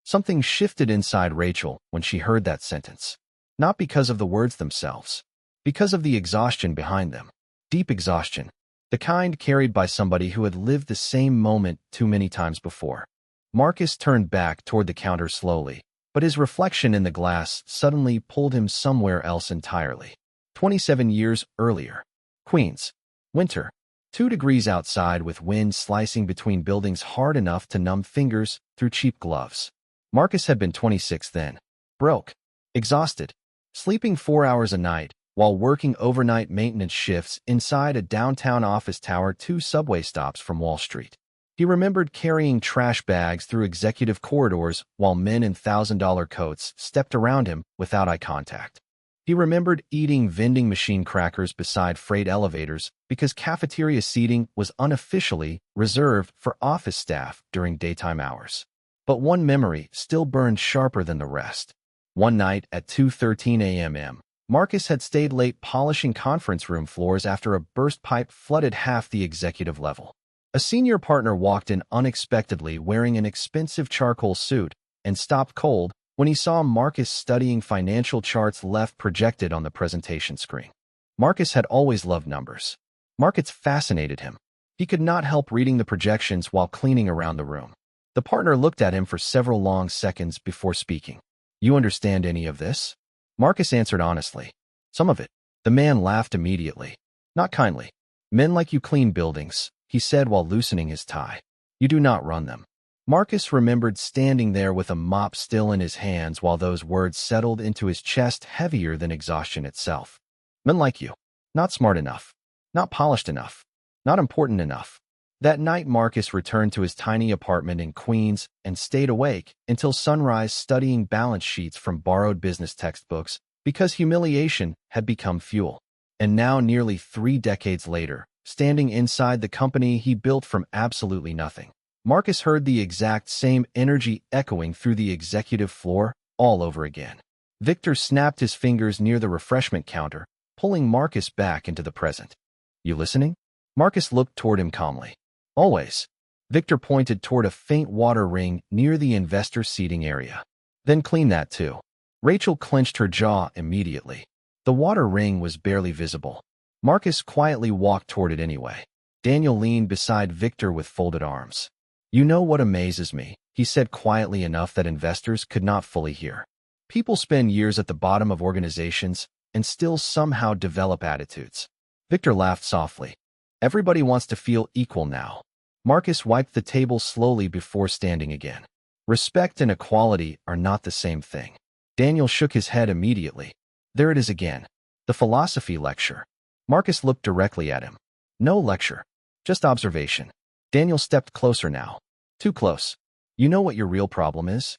Something shifted inside Rachel when she heard that sentence. Not because of the words themselves, because of the exhaustion behind them. Deep exhaustion. The kind carried by somebody who had lived the same moment too many times before. Marcus turned back toward the counter slowly, but his reflection in the glass suddenly pulled him somewhere else entirely. 27 years earlier. Queens. Winter. 2 degrees outside with wind slicing between buildings hard enough to numb fingers through cheap gloves. Marcus had been 26 then. Broke. Exhausted. Sleeping 4 hours a night, while working overnight maintenance shifts inside a downtown office tower 2 subway stops from Wall Street. He remembered carrying trash bags through executive corridors while men in $1,000 coats stepped around him without eye contact. He remembered eating vending machine crackers beside freight elevators because cafeteria seating was unofficially reserved for office staff during daytime hours. But one memory still burned sharper than the rest. One night at 2:13 a.m., Marcus had stayed late polishing conference room floors after a burst pipe flooded half the executive level. A senior partner walked in unexpectedly wearing an expensive charcoal suit and stopped cold when he saw Marcus studying financial charts left projected on the presentation screen. Marcus had always loved numbers. Markets fascinated him. He could not help reading the projections while cleaning around the room. The partner looked at him for several long seconds before speaking. "You understand any of this?" Marcus answered honestly. "Some of it." The man laughed immediately. Not kindly. "Men like you clean buildings," he said while loosening his tie. "You do not run them." Marcus remembered standing there with a mop still in his hands while those words settled into his chest heavier than exhaustion itself. "Men like you. Not smart enough. Not polished enough. Not important enough." That night, Marcus returned to his tiny apartment in Queens and stayed awake until sunrise studying balance sheets from borrowed business textbooks because humiliation had become fuel. And now, nearly 3 decades later, standing inside the company he built from absolutely nothing, Marcus heard the exact same energy echoing through the executive floor all over again. Victor snapped his fingers near the refreshment counter, pulling Marcus back into the present. "You listening?" Marcus looked toward him calmly. "Always." Victor pointed toward a faint water ring near the investor seating area. "Then clean that too." Rachel clenched her jaw immediately. The water ring was barely visible. Marcus quietly walked toward it anyway. Daniel leaned beside Victor with folded arms. "You know what amazes me," he said quietly enough that investors could not fully hear. "People spend years at the bottom of organizations and still somehow develop attitudes." Victor laughed softly. "Everybody wants to feel equal now." Marcus wiped the table slowly before standing again. "Respect and equality are not the same thing." Daniel shook his head immediately. "There it is again. The philosophy lecture." Marcus looked directly at him. "No lecture. Just observation." Daniel stepped closer now. "Too close. You know what your real problem is?"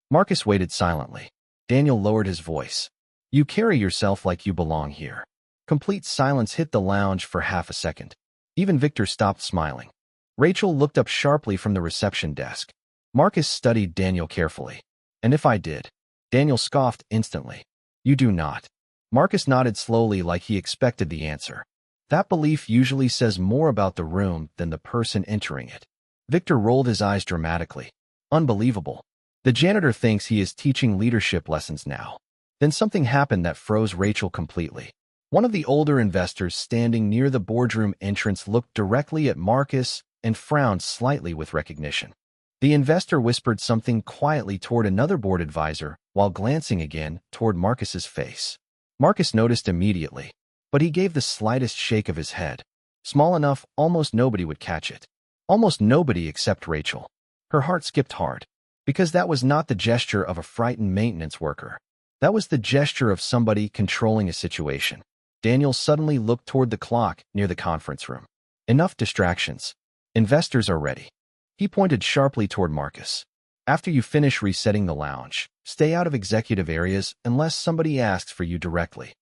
Marcus waited silently. Daniel lowered his voice. "You carry yourself like you belong here." Complete silence hit the lounge for half a second. Even Victor stopped smiling. Rachel looked up sharply from the reception desk. Marcus studied Daniel carefully. "And if I did?" Daniel scoffed instantly. "You do not." Marcus nodded slowly like he expected the answer. That belief usually says more about the room than the person entering it. Victor rolled his eyes dramatically. "Unbelievable. The janitor thinks he is teaching leadership lessons now." Then something happened that froze Rachel completely. One of the older investors standing near the boardroom entrance looked directly at Marcus and frowned slightly with recognition. The investor whispered something quietly toward another board advisor while glancing again toward Marcus's face. Marcus noticed immediately, but he gave the slightest shake of his head. Small enough, almost nobody would catch it. Almost nobody except Rachel. Her heart skipped hard, because that was not the gesture of a frightened maintenance worker. That was the gesture of somebody controlling a situation. Daniel suddenly looked toward the clock near the conference room. "Enough distractions. Investors are ready." He pointed sharply toward Marcus. "After you finish resetting the lounge, stay out of executive areas unless somebody asks for you directly."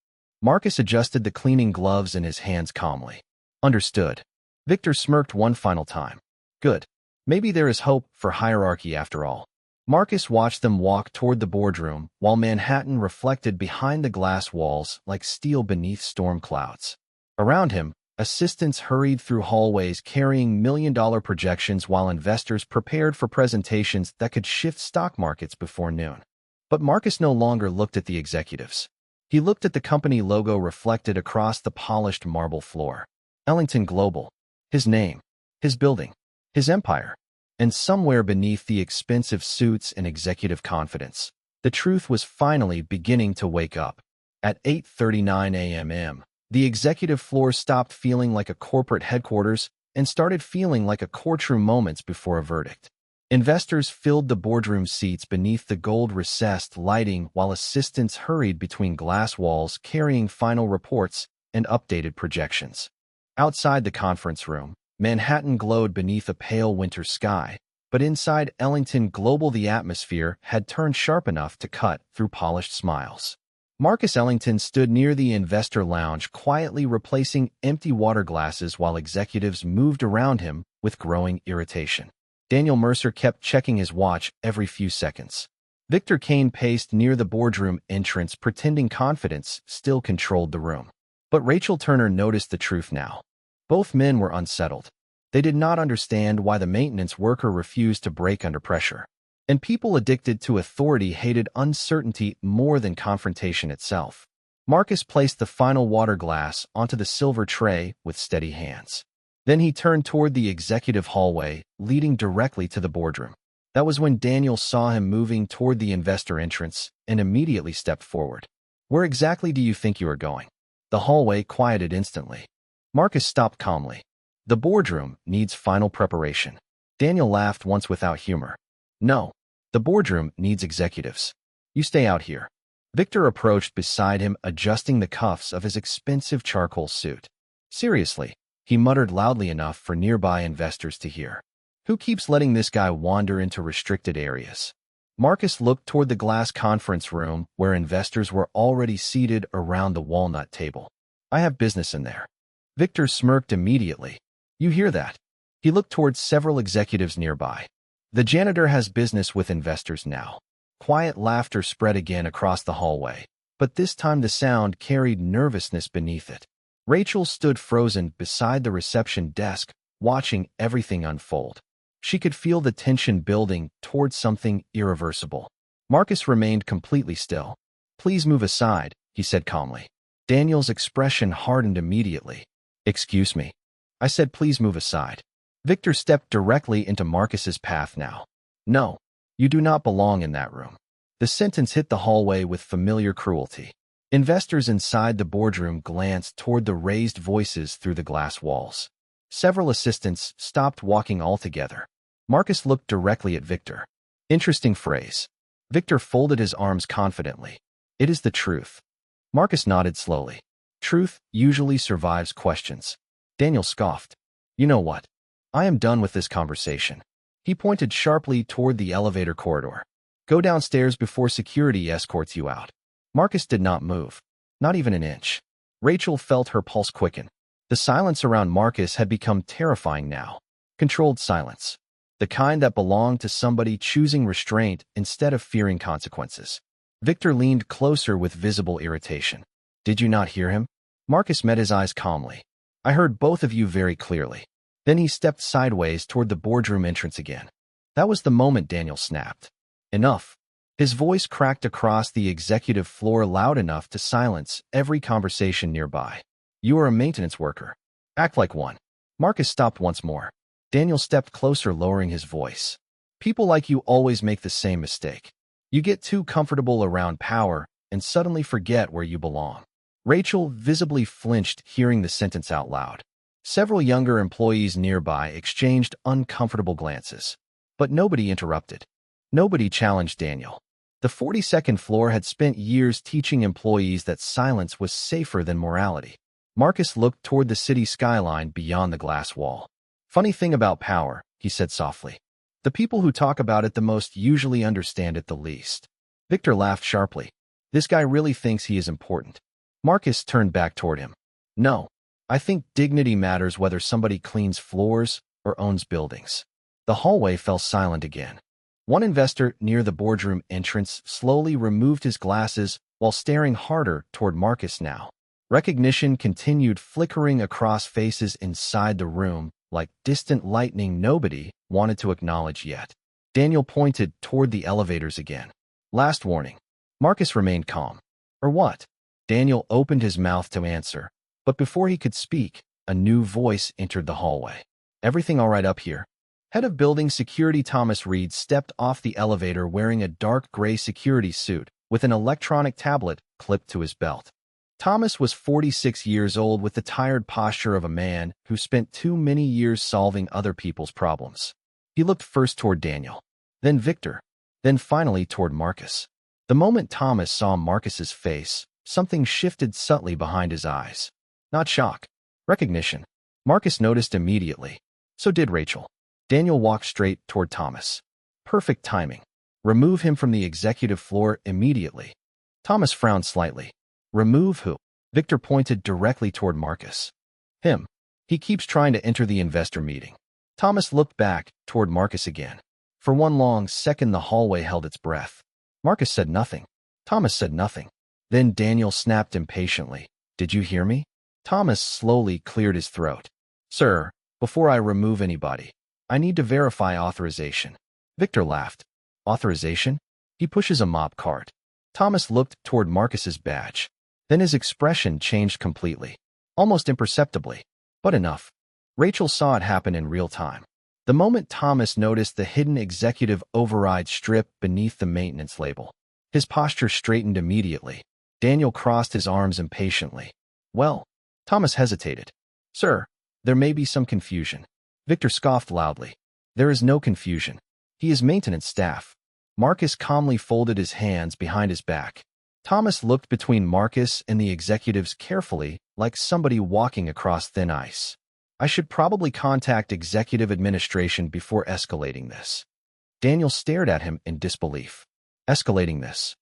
Marcus adjusted the cleaning gloves in his hands calmly. "Understood." Victor smirked one final time. "Good. Maybe there is hope for hierarchy after all." Marcus watched them walk toward the boardroom while Manhattan reflected behind the glass walls like steel beneath storm clouds. Around him, assistants hurried through hallways carrying million-dollar projections while investors prepared for presentations that could shift stock markets before noon. But Marcus no longer looked at the executives. He looked at the company logo reflected across the polished marble floor. Ellington Global. His name. His building. His empire. And somewhere beneath the expensive suits and executive confidence, the truth was finally beginning to wake up. At 8:39 a.m., the executive floor stopped feeling like a corporate headquarters and started feeling like a courtroom moments before a verdict. Investors filled the boardroom seats beneath the gold-recessed lighting while assistants hurried between glass walls carrying final reports and updated projections. Outside the conference room, Manhattan glowed beneath a pale winter sky, but inside Ellington Global the atmosphere had turned sharp enough to cut through polished smiles. Marcus Ellington stood near the investor lounge quietly replacing empty water glasses while executives moved around him with growing irritation. Daniel Mercer kept checking his watch every few seconds. Victor Kane paced near the boardroom entrance pretending confidence still controlled the room. But Rachel Turner noticed the truth now. Both men were unsettled. They did not understand why the maintenance worker refused to break under pressure. And people addicted to authority hated uncertainty more than confrontation itself. Marcus placed the final water glass onto the silver tray with steady hands. Then he turned toward the executive hallway, leading directly to the boardroom. That was when Daniel saw him moving toward the investor entrance and immediately stepped forward. "Where exactly do you think you are going?" The hallway quieted instantly. Marcus stopped calmly. "The boardroom needs final preparation." Daniel laughed once without humor. "No, the boardroom needs executives. You stay out here." Victor approached beside him, adjusting the cuffs of his expensive charcoal suit. "Seriously, He muttered loudly enough for nearby investors to hear. Who keeps letting this guy wander into restricted areas? Marcus looked toward the glass conference room where investors were already seated around the walnut table. I have business in there. Victor smirked immediately. You hear that? He looked towards several executives nearby. The janitor has business with investors now. Quiet laughter spread again across the hallway, but this time the sound carried nervousness beneath it. Rachel stood frozen beside the reception desk, watching everything unfold. She could feel the tension building towards something irreversible. Marcus remained completely still. Please move aside, he said calmly. Daniel's expression hardened immediately. Excuse me. I said please move aside. Victor stepped directly into Marcus's path now. No, you do not belong in that room. The sentence hit the hallway with familiar cruelty. Investors inside the boardroom glanced toward the raised voices through the glass walls. Several assistants stopped walking altogether. Marcus looked directly at Victor. Interesting phrase. Victor folded his arms confidently. It is the truth. Marcus nodded slowly. Truth usually survives questions. Daniel scoffed. You know what? I am done with this conversation. He pointed sharply toward the elevator corridor. Go downstairs before security escorts you out. Marcus did not move. Not even an inch. Rachel felt her pulse quicken. The silence around Marcus had become terrifying now. Controlled silence. The kind that belonged to somebody choosing restraint instead of fearing consequences. Victor leaned closer with visible irritation. Did you not hear him? Marcus met his eyes calmly. I heard both of you very clearly. Then he stepped sideways toward the boardroom entrance again. That was the moment Daniel snapped. Enough. His voice cracked across the executive floor loud enough to silence every conversation nearby. You are a maintenance worker. Act like one. Marcus stopped once more. Daniel stepped closer, lowering his voice. People like you always make the same mistake. You get too comfortable around power and suddenly forget where you belong. Rachel visibly flinched hearing the sentence out loud. Several younger employees nearby exchanged uncomfortable glances. But nobody interrupted. Nobody challenged Daniel. The 42nd floor had spent years teaching employees that silence was safer than morality. Marcus looked toward the city skyline beyond the glass wall. Funny thing about power, he said softly. The people who talk about it the most usually understand it the least. Victor laughed sharply. This guy really thinks he is important. Marcus turned back toward him. No, I think dignity matters whether somebody cleans floors or owns buildings. The hallway fell silent again. One investor near the boardroom entrance slowly removed his glasses while staring harder toward Marcus now. Recognition continued flickering across faces inside the room like distant lightning nobody wanted to acknowledge yet. Daniel pointed toward the elevators again. Last warning. Marcus remained calm. Or what? Daniel opened his mouth to answer, but before he could speak, a new voice entered the hallway. Everything all right up here? Head of Building Security Thomas Reed stepped off the elevator wearing a dark gray security suit with an electronic tablet clipped to his belt. Thomas was 46 years old with the tired posture of a man who spent too many years solving other people's problems. He looked first toward Daniel, then Victor, then finally toward Marcus. The moment Thomas saw Marcus's face, something shifted subtly behind his eyes. Not shock. Recognition. Marcus noticed immediately. So did Rachel. Daniel walked straight toward Thomas. Perfect timing. Remove him from the executive floor immediately. Thomas frowned slightly. Remove who? Victor pointed directly toward Marcus. Him. He keeps trying to enter the investor meeting. Thomas looked back toward Marcus again. For one long second the hallway held its breath. Marcus said nothing. Thomas said nothing. Then Daniel snapped impatiently. Did you hear me? Thomas slowly cleared his throat. Sir, before I remove anybody, I need to verify authorization. Victor laughed. Authorization? He pushes a mop cart. Thomas looked toward Marcus's badge. Then his expression changed completely. Almost imperceptibly. But enough. Rachel saw it happen in real time. The moment Thomas noticed the hidden executive override strip beneath the maintenance label, his posture straightened immediately. Daniel crossed his arms impatiently. Well, Thomas hesitated. Sir, there may be some confusion. Victor scoffed loudly. There is no confusion. He is maintenance staff. Marcus calmly folded his hands behind his back. Thomas looked between Marcus and the executives carefully, like somebody walking across thin ice. I should probably contact executive administration before escalating this. Daniel stared at him in disbelief. Escalating this?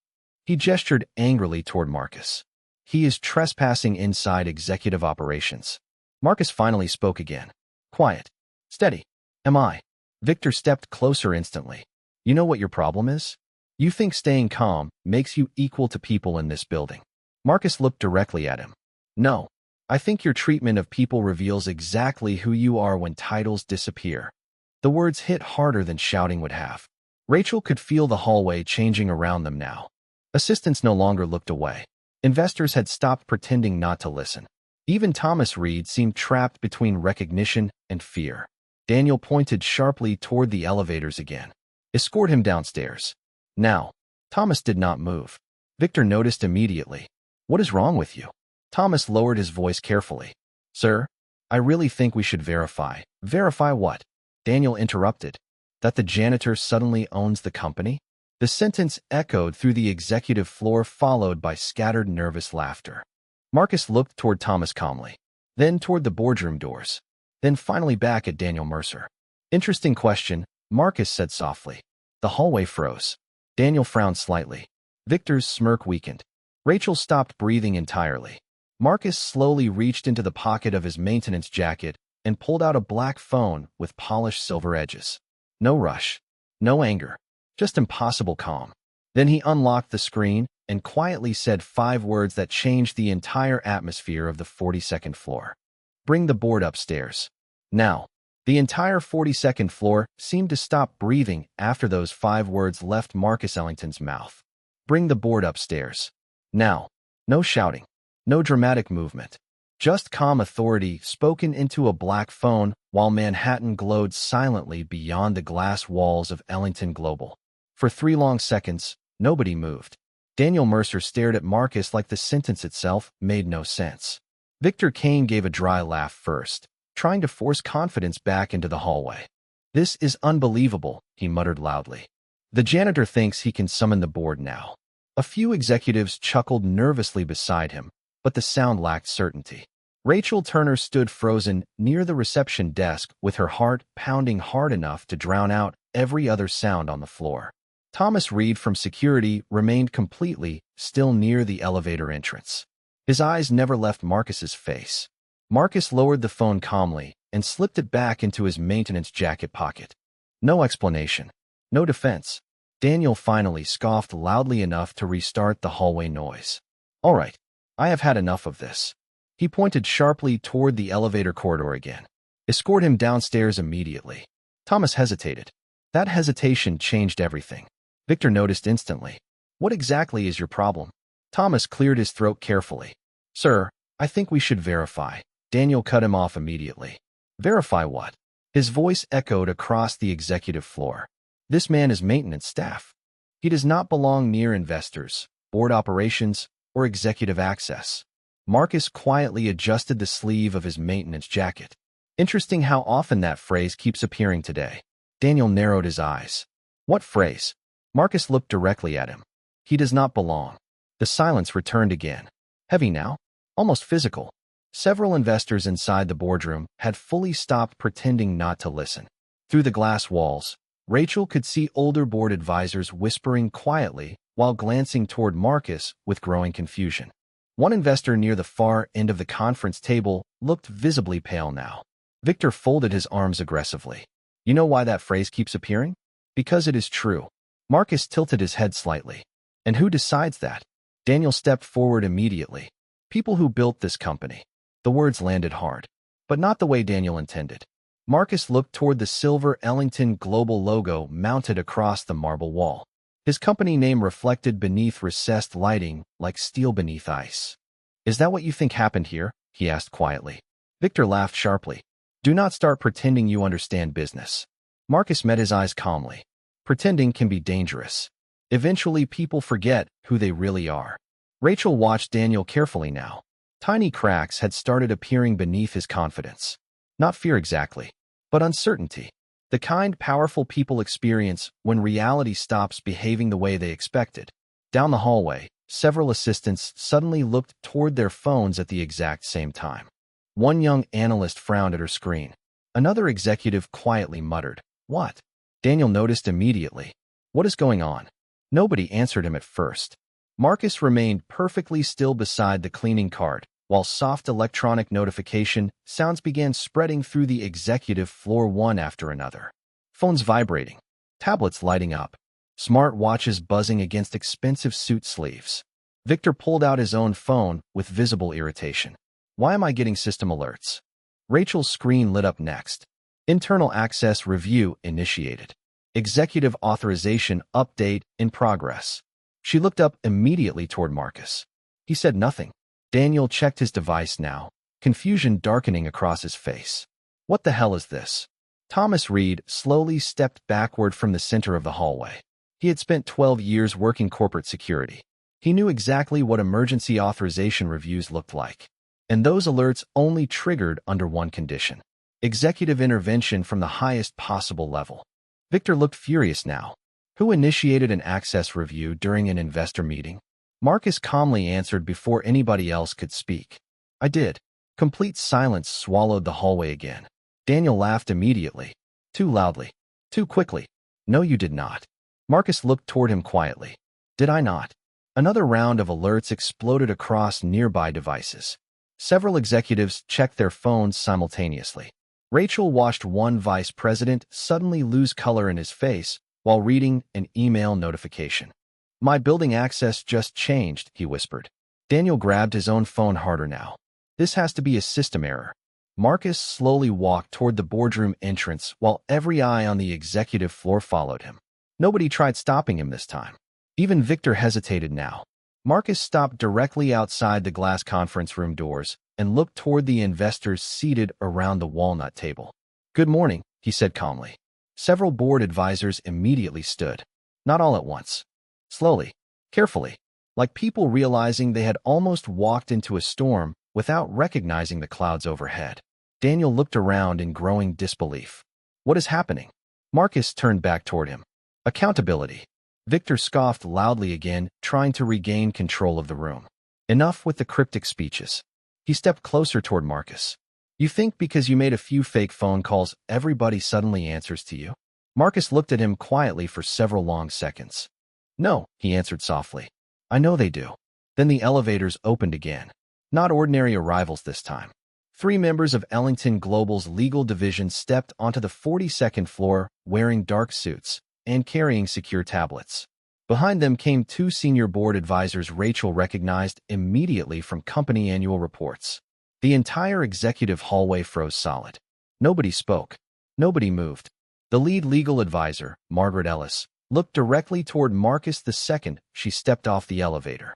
He gestured angrily toward Marcus. He is trespassing inside executive operations. Marcus finally spoke again. Quiet. Steady. Am I? Victor stepped closer instantly. You know what your problem is? You think staying calm makes you equal to people in this building. Marcus looked directly at him. No. I think your treatment of people reveals exactly who you are when titles disappear. The words hit harder than shouting would have. Rachel could feel the hallway changing around them now. Assistants no longer looked away. Investors had stopped pretending not to listen. Even Thomas Reed seemed trapped between recognition and fear. Daniel pointed sharply toward the elevators again. Escort him downstairs. Now. Thomas did not move. Victor noticed immediately. What is wrong with you? Thomas lowered his voice carefully. Sir, I really think we should verify. Verify what? Daniel interrupted. That the janitor suddenly owns the company? The sentence echoed through the executive floor, followed by scattered nervous laughter. Marcus looked toward Thomas calmly, then toward the boardroom doors, then finally back at Daniel Mercer. Interesting question, Marcus said softly. The hallway froze. Daniel frowned slightly. Victor's smirk weakened. Rachel stopped breathing entirely. Marcus slowly reached into the pocket of his maintenance jacket and pulled out a black phone with polished silver edges. No rush. No anger. Just impossible calm. Then he unlocked the screen and quietly said 5 words that changed the entire atmosphere of the 42nd floor. Bring the board upstairs. Now. The entire 42nd floor seemed to stop breathing after those 5 words left Marcus Ellington's mouth. Bring the board upstairs. Now. No shouting. No dramatic movement. Just calm authority spoken into a black phone while Manhattan glowed silently beyond the glass walls of Ellington Global. For 3 long seconds, nobody moved. Daniel Mercer stared at Marcus like the sentence itself made no sense. Victor Kane gave a dry laugh first, trying to force confidence back into the hallway. This is unbelievable, he muttered loudly. The janitor thinks he can summon the board now. A few executives chuckled nervously beside him, but the sound lacked certainty. Rachel Turner stood frozen near the reception desk with her heart pounding hard enough to drown out every other sound on the floor. Thomas Reed from security remained completely still near the elevator entrance. His eyes never left Marcus's face. Marcus lowered the phone calmly and slipped it back into his maintenance jacket pocket. No explanation. No defense. Daniel finally scoffed loudly enough to restart the hallway noise. All right, I have had enough of this. He pointed sharply toward the elevator corridor again. Escort him downstairs immediately. Thomas hesitated. That hesitation changed everything. Victor noticed instantly. What exactly is your problem? Thomas cleared his throat carefully. Sir, I think we should verify. Daniel cut him off immediately. Verify what? His voice echoed across the executive floor. This man is maintenance staff. He does not belong near investors, board operations, or executive access. Marcus quietly adjusted the sleeve of his maintenance jacket. Interesting how often that phrase keeps appearing today. Daniel narrowed his eyes. What phrase? Marcus looked directly at him. He does not belong. The silence returned again. Heavy now? Almost physical. Several investors inside the boardroom had fully stopped pretending not to listen. Through the glass walls, Rachel could see older board advisors whispering quietly while glancing toward Marcus with growing confusion. One investor near the far end of the conference table looked visibly pale now. Victor folded his arms aggressively. You know why that phrase keeps appearing? Because it is true. Marcus tilted his head slightly. And who decides that? Daniel stepped forward immediately. People who built this company. The words landed hard, but not the way Daniel intended. Marcus looked toward the silver Ellington Global logo mounted across the marble wall. His company name reflected beneath recessed lighting like steel beneath ice. Is that what you think happened here? He asked quietly. Victor laughed sharply. Do not start pretending you understand business. Marcus met his eyes calmly. Pretending can be dangerous. Eventually people forget who they really are. Rachel watched Daniel carefully now. Tiny cracks had started appearing beneath his confidence. Not fear exactly, but uncertainty. The kind powerful people experience when reality stops behaving the way they expected. Down the hallway, several assistants suddenly looked toward their phones at the exact same time. One young analyst frowned at her screen. Another executive quietly muttered, "What?" Daniel noticed immediately. "What is going on?" Nobody answered him at first. Marcus remained perfectly still beside the cleaning cart, while soft electronic notification sounds began spreading through the executive floor one after another. Phones vibrating, tablets lighting up, smart watches buzzing against expensive suit sleeves. Victor pulled out his own phone with visible irritation. "Why am I getting system alerts?" Rachel's screen lit up next. Internal access review initiated. Executive authorization update in progress. She looked up immediately toward Marcus. He said nothing. Daniel checked his device now, confusion darkening across his face. "What the hell is this?" Thomas Reed slowly stepped backward from the center of the hallway. He had spent 12 years working corporate security. He knew exactly what emergency authorization reviews looked like. And those alerts only triggered under one condition: executive intervention from the highest possible level. Victor looked furious now. Who initiated an access review during an investor meeting? Marcus calmly answered before anybody else could speak. "I did." Complete silence swallowed the hallway again. Daniel laughed immediately. Too loudly. Too quickly. "No, you did not." Marcus looked toward him quietly. "Did I not?" Another round of alerts exploded across nearby devices. Several executives checked their phones simultaneously. Rachel watched one vice president suddenly lose color in his face while reading an email notification. "My building access just changed," he whispered. Daniel grabbed his own phone harder now. "This has to be a system error." Marcus slowly walked toward the boardroom entrance while every eye on the executive floor followed him. Nobody tried stopping him this time. Even Victor hesitated now. Marcus stopped directly outside the glass conference room doors and looked toward the investors seated around the walnut table. "Good morning," he said calmly. Several board advisors immediately stood. Not all at once. Slowly, carefully, like people realizing they had almost walked into a storm without recognizing the clouds overhead. Daniel looked around in growing disbelief. "What is happening?" Marcus turned back toward him. "Accountability." Victor scoffed loudly again, trying to regain control of the room. Enough with the cryptic speeches. He stepped closer toward Marcus. "You think because you made a few fake phone calls, everybody suddenly answers to you?" Marcus looked at him quietly for several long seconds. "No," he answered softly. "I know they do." Then the elevators opened again. Not ordinary arrivals this time. 3 members of Ellington Global's legal division stepped onto the 42nd floor wearing dark suits and carrying secure tablets. Behind them came 2 senior board advisors Rachel recognized immediately from company annual reports. The entire executive hallway froze solid. Nobody spoke. Nobody moved. The lead legal advisor, Margaret Ellis, looked directly toward Marcus the second she stepped off the elevator.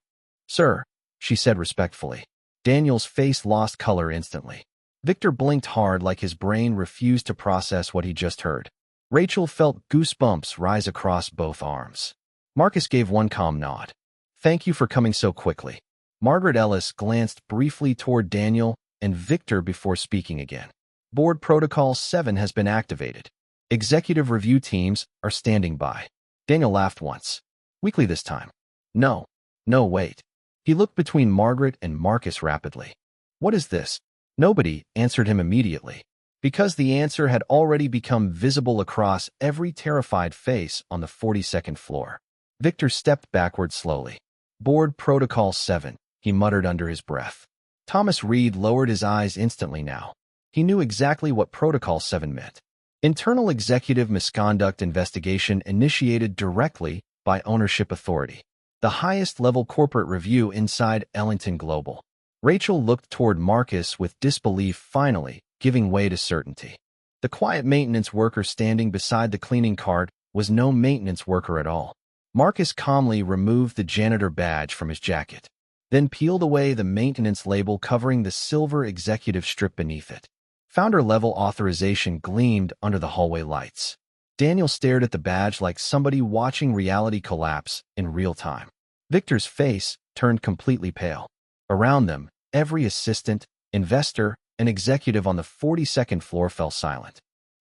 "Sir," she said respectfully. Daniel's face lost color instantly. Victor blinked hard like his brain refused to process what he just heard. Rachel felt goosebumps rise across both arms. Marcus gave one calm nod. "Thank you for coming so quickly." Margaret Ellis glanced briefly toward Daniel and Victor before speaking again. "Board Protocol 7 has been activated. Executive review teams are standing by." Daniel laughed once. "Weekly this time." No, wait." He looked between Margaret and Marcus rapidly. "What is this?" Nobody answered him immediately, because the answer had already become visible across every terrified face on the 42nd floor. Victor stepped backward slowly. "Board Protocol 7, he muttered under his breath. Thomas Reed lowered his eyes instantly now. He knew exactly what Protocol 7 meant. Internal executive misconduct investigation initiated directly by ownership authority. The highest-level corporate review inside Ellington Global. Rachel looked toward Marcus with disbelief finally giving way to certainty. The quiet maintenance worker standing beside the cleaning cart was no maintenance worker at all. Marcus calmly removed the janitor badge from his jacket, then peeled away the maintenance label covering the silver executive strip beneath it. Founder-level authorization gleamed under the hallway lights. Daniel stared at the badge like somebody watching reality collapse in real time. Victor's face turned completely pale. Around them, every assistant, investor, and executive on the 42nd floor fell silent.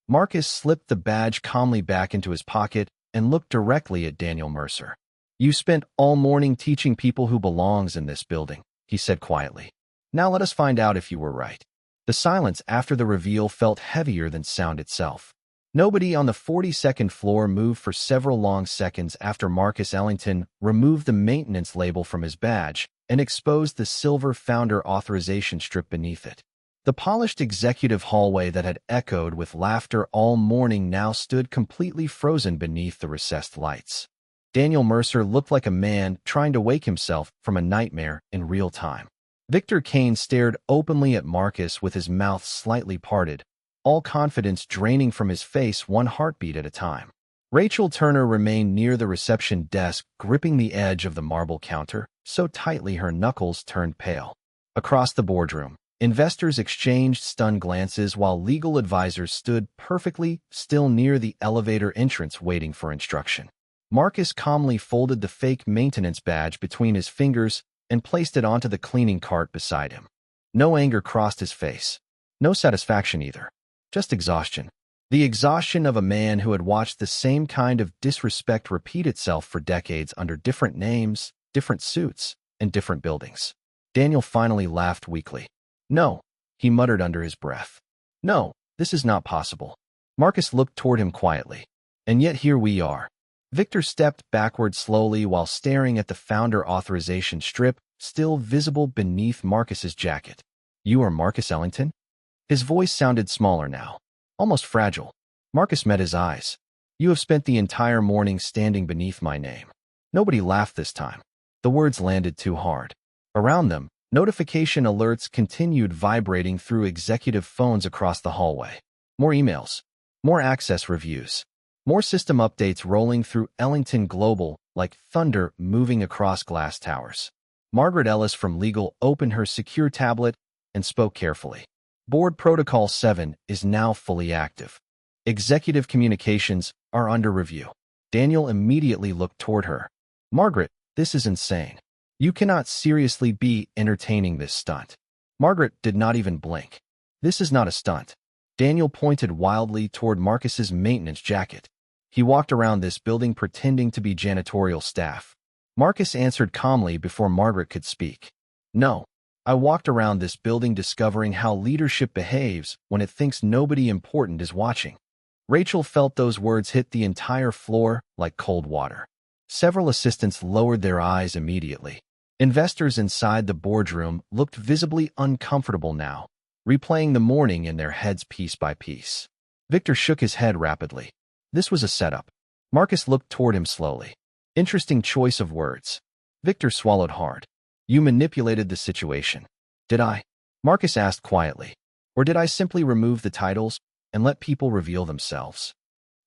Marcus slipped the badge calmly back into his pocket and looked directly at Daniel Mercer. "You spent all morning teaching people who belongs in this building," he said quietly. "Now let us find out if you were right." The silence after the reveal felt heavier than sound itself. Nobody on the 42nd floor moved for several long seconds after Marcus Ellington removed the maintenance label from his badge and exposed the silver founder authorization strip beneath it. The polished executive hallway that had echoed with laughter all morning now stood completely frozen beneath the recessed lights. Daniel Mercer looked like a man trying to wake himself from a nightmare in real time. Victor Kane stared openly at Marcus with his mouth slightly parted, all confidence draining from his face one heartbeat at a time. Rachel Turner remained near the reception desk, gripping the edge of the marble counter, so tightly her knuckles turned pale. Across the boardroom, investors exchanged stunned glances while legal advisors stood perfectly still near the elevator entrance waiting for instruction. Marcus calmly folded the fake maintenance badge between his fingers and placed it onto the cleaning cart beside him. No anger crossed his face. No satisfaction either. Just exhaustion. The exhaustion of a man who had watched the same kind of disrespect repeat itself for decades under different names, different suits, and different buildings. Daniel finally laughed weakly. "No," he muttered under his breath. "No, this is not possible." Marcus looked toward him quietly. "And yet here we are." Victor stepped backward slowly while staring at the founder authorization strip, still visible beneath Marcus's jacket. "You are Marcus Ellington?" His voice sounded smaller now, almost fragile. Marcus met his eyes. "You have spent the entire morning standing beneath my name." Nobody laughed this time. The words landed too hard. Around them, notification alerts continued vibrating through executive phones across the hallway. More emails, more access reviews, more system updates rolling through Ellington Global like thunder moving across glass towers. Margaret Ellis from legal opened her secure tablet and spoke carefully. Board Protocol 7 is now fully active. Executive communications are under review. Daniel immediately looked toward her. "Margaret, this is insane. You cannot seriously be entertaining this stunt." Margaret did not even blink. "This is not a stunt." Daniel pointed wildly toward Marcus's maintenance jacket. "He walked around this building pretending to be janitorial staff." Marcus answered calmly before Margaret could speak. "No. I walked around this building discovering how leadership behaves when it thinks nobody important is watching." Rachel felt those words hit the entire floor like cold water. Several assistants lowered their eyes immediately. Investors inside the boardroom looked visibly uncomfortable now, replaying the morning in their heads piece by piece. Victor shook his head rapidly. This was a setup. Marcus looked toward him slowly. "Interesting choice of words." Victor swallowed hard. "You manipulated the situation." "Did I?" Marcus asked quietly. "Or did I simply remove the titles and let people reveal themselves?"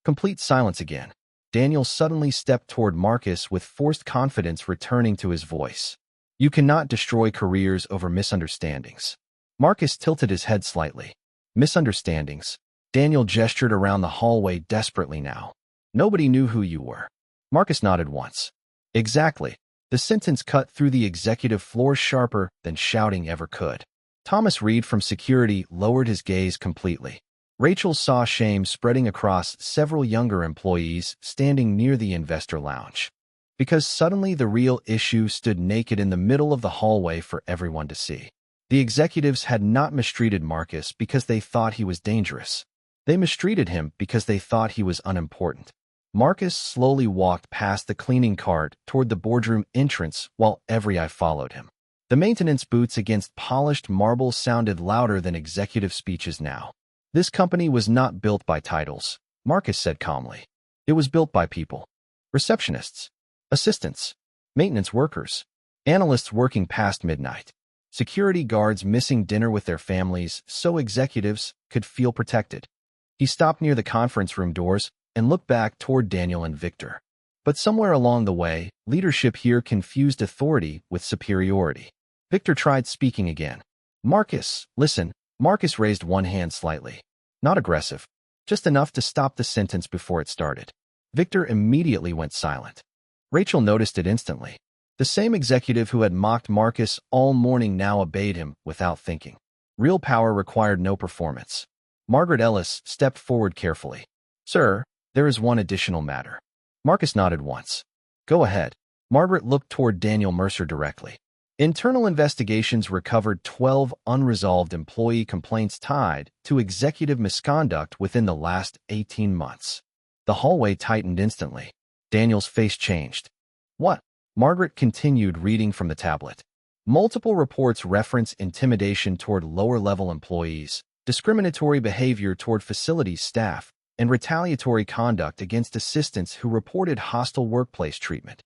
Complete silence again. Daniel suddenly stepped toward Marcus with forced confidence returning to his voice. "You cannot destroy careers over misunderstandings." Marcus tilted his head slightly. "Misunderstandings?" Daniel gestured around the hallway desperately now. "Nobody knew who you were." Marcus nodded once. "Exactly." The sentence cut through the executive floor sharper than shouting ever could. Thomas Reed from security lowered his gaze completely. Rachel saw shame spreading across several younger employees standing near the investor lounge. Because suddenly the real issue stood naked in the middle of the hallway for everyone to see. The executives had not mistreated Marcus because they thought he was dangerous. They mistreated him because they thought he was unimportant. Marcus slowly walked past the cleaning cart toward the boardroom entrance while every eye followed him. The maintenance boots against polished marble sounded louder than executive speeches now. "This company was not built by titles," Marcus said calmly. "It was built by people. Receptionists, assistants, maintenance workers, analysts working past midnight, security guards missing dinner with their families so executives could feel protected." He stopped near the conference room doors and looked back toward Daniel and Victor. But somewhere along the way, leadership here confused authority with superiority. Victor tried speaking again. "Marcus, listen." Marcus raised one hand slightly. Not aggressive, just enough to stop the sentence before it started. Victor immediately went silent. Rachel noticed it instantly. The same executive who had mocked Marcus all morning now obeyed him without thinking. Real power required no performance. Margaret Ellis stepped forward carefully. "Sir, there is one additional matter." Marcus nodded once. "Go ahead." Margaret looked toward Daniel Mercer directly. Internal investigations recovered 12 unresolved employee complaints tied to executive misconduct within the last 18 months. The hallway tightened instantly. Daniel's face changed. What? Margaret continued reading from the tablet. Multiple reports reference intimidation toward lower-level employees, discriminatory behavior toward facilities staff, and retaliatory conduct against assistants who reported hostile workplace treatment.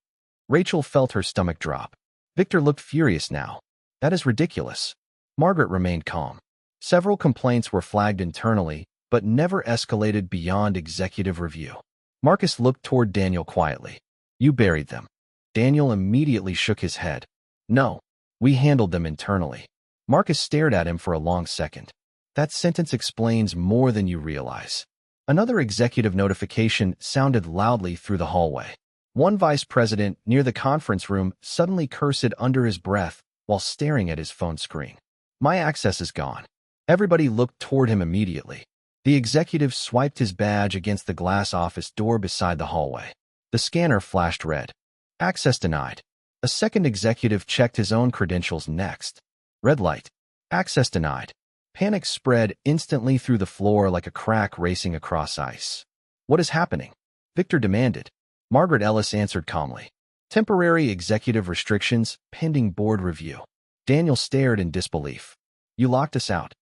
Rachel felt her stomach drop. Victor looked furious now. That is ridiculous. Margaret remained calm. Several complaints were flagged internally, but never escalated beyond executive review. Marcus looked toward Daniel quietly. You buried them. Daniel immediately shook his head. No, we handled them internally. Marcus stared at him for a long second. That sentence explains more than you realize. Another executive notification sounded loudly through the hallway. One vice president near the conference room suddenly cursed under his breath while staring at his phone screen. My access is gone. Everybody looked toward him immediately. The executive swiped his badge against the glass office door beside the hallway. The scanner flashed red. Access denied. A second executive checked his own credentials next. Red light. Access denied. Panic spread instantly through the floor like a crack racing across ice. What is happening? Victor demanded. Margaret Ellis answered calmly. Temporary executive restrictions, pending board review. Daniel stared in disbelief. You locked us out.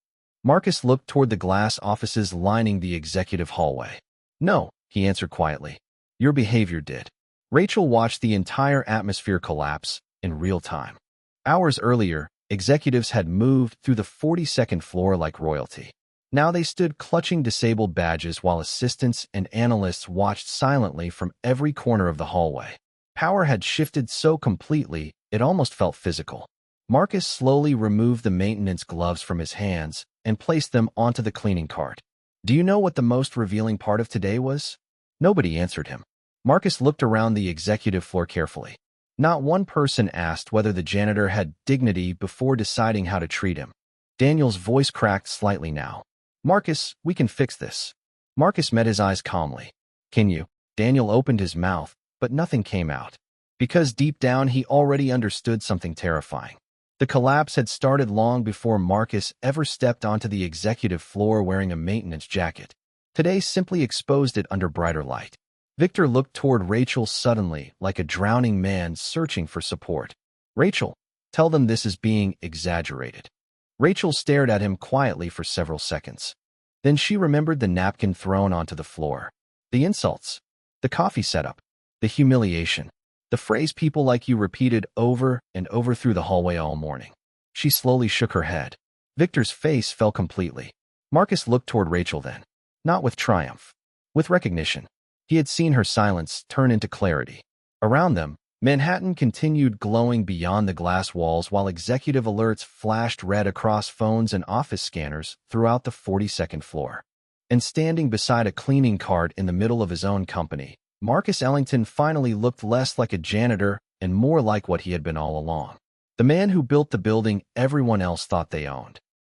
Marcus looked toward the glass offices lining the executive hallway. No, he answered quietly. Your behavior did. Rachel watched the entire atmosphere collapse in real time. Hours earlier, executives had moved through the 42nd floor like royalty. Now they stood clutching disabled badges while assistants and analysts watched silently from every corner of the hallway. Power had shifted so completely, it almost felt physical. Marcus slowly removed the maintenance gloves from his hands and placed them onto the cleaning cart. Do you know what the most revealing part of today was? Nobody answered him. Marcus looked around the executive floor carefully. Not one person asked whether the janitor had dignity before deciding how to treat him. Daniel's voice cracked slightly now. Marcus, we can fix this. Marcus met his eyes calmly. Can you? Daniel opened his mouth, but nothing came out. Because deep down he already understood something terrifying. The collapse had started long before Marcus ever stepped onto the executive floor wearing a maintenance jacket. Today simply exposed it under brighter light. Victor looked toward Rachel suddenly, like a drowning man searching for support. Rachel, tell them this is being exaggerated. Rachel stared at him quietly for several seconds. Then she remembered the napkin thrown onto the floor. The insults. The coffee setup. The humiliation. The phrase people like you repeated over and over through the hallway all morning. She slowly shook her head. Victor's face fell completely. Marcus looked toward Rachel then. Not with triumph. With recognition. He had seen her silence turn into clarity. Around them, Manhattan continued glowing beyond the glass walls while executive alerts flashed red across phones and office scanners throughout the 42nd floor. And standing beside a cleaning cart in the middle of his own company, Marcus Ellington finally looked less like a janitor and more like what he had been all along. The man who built the building everyone else thought they owned.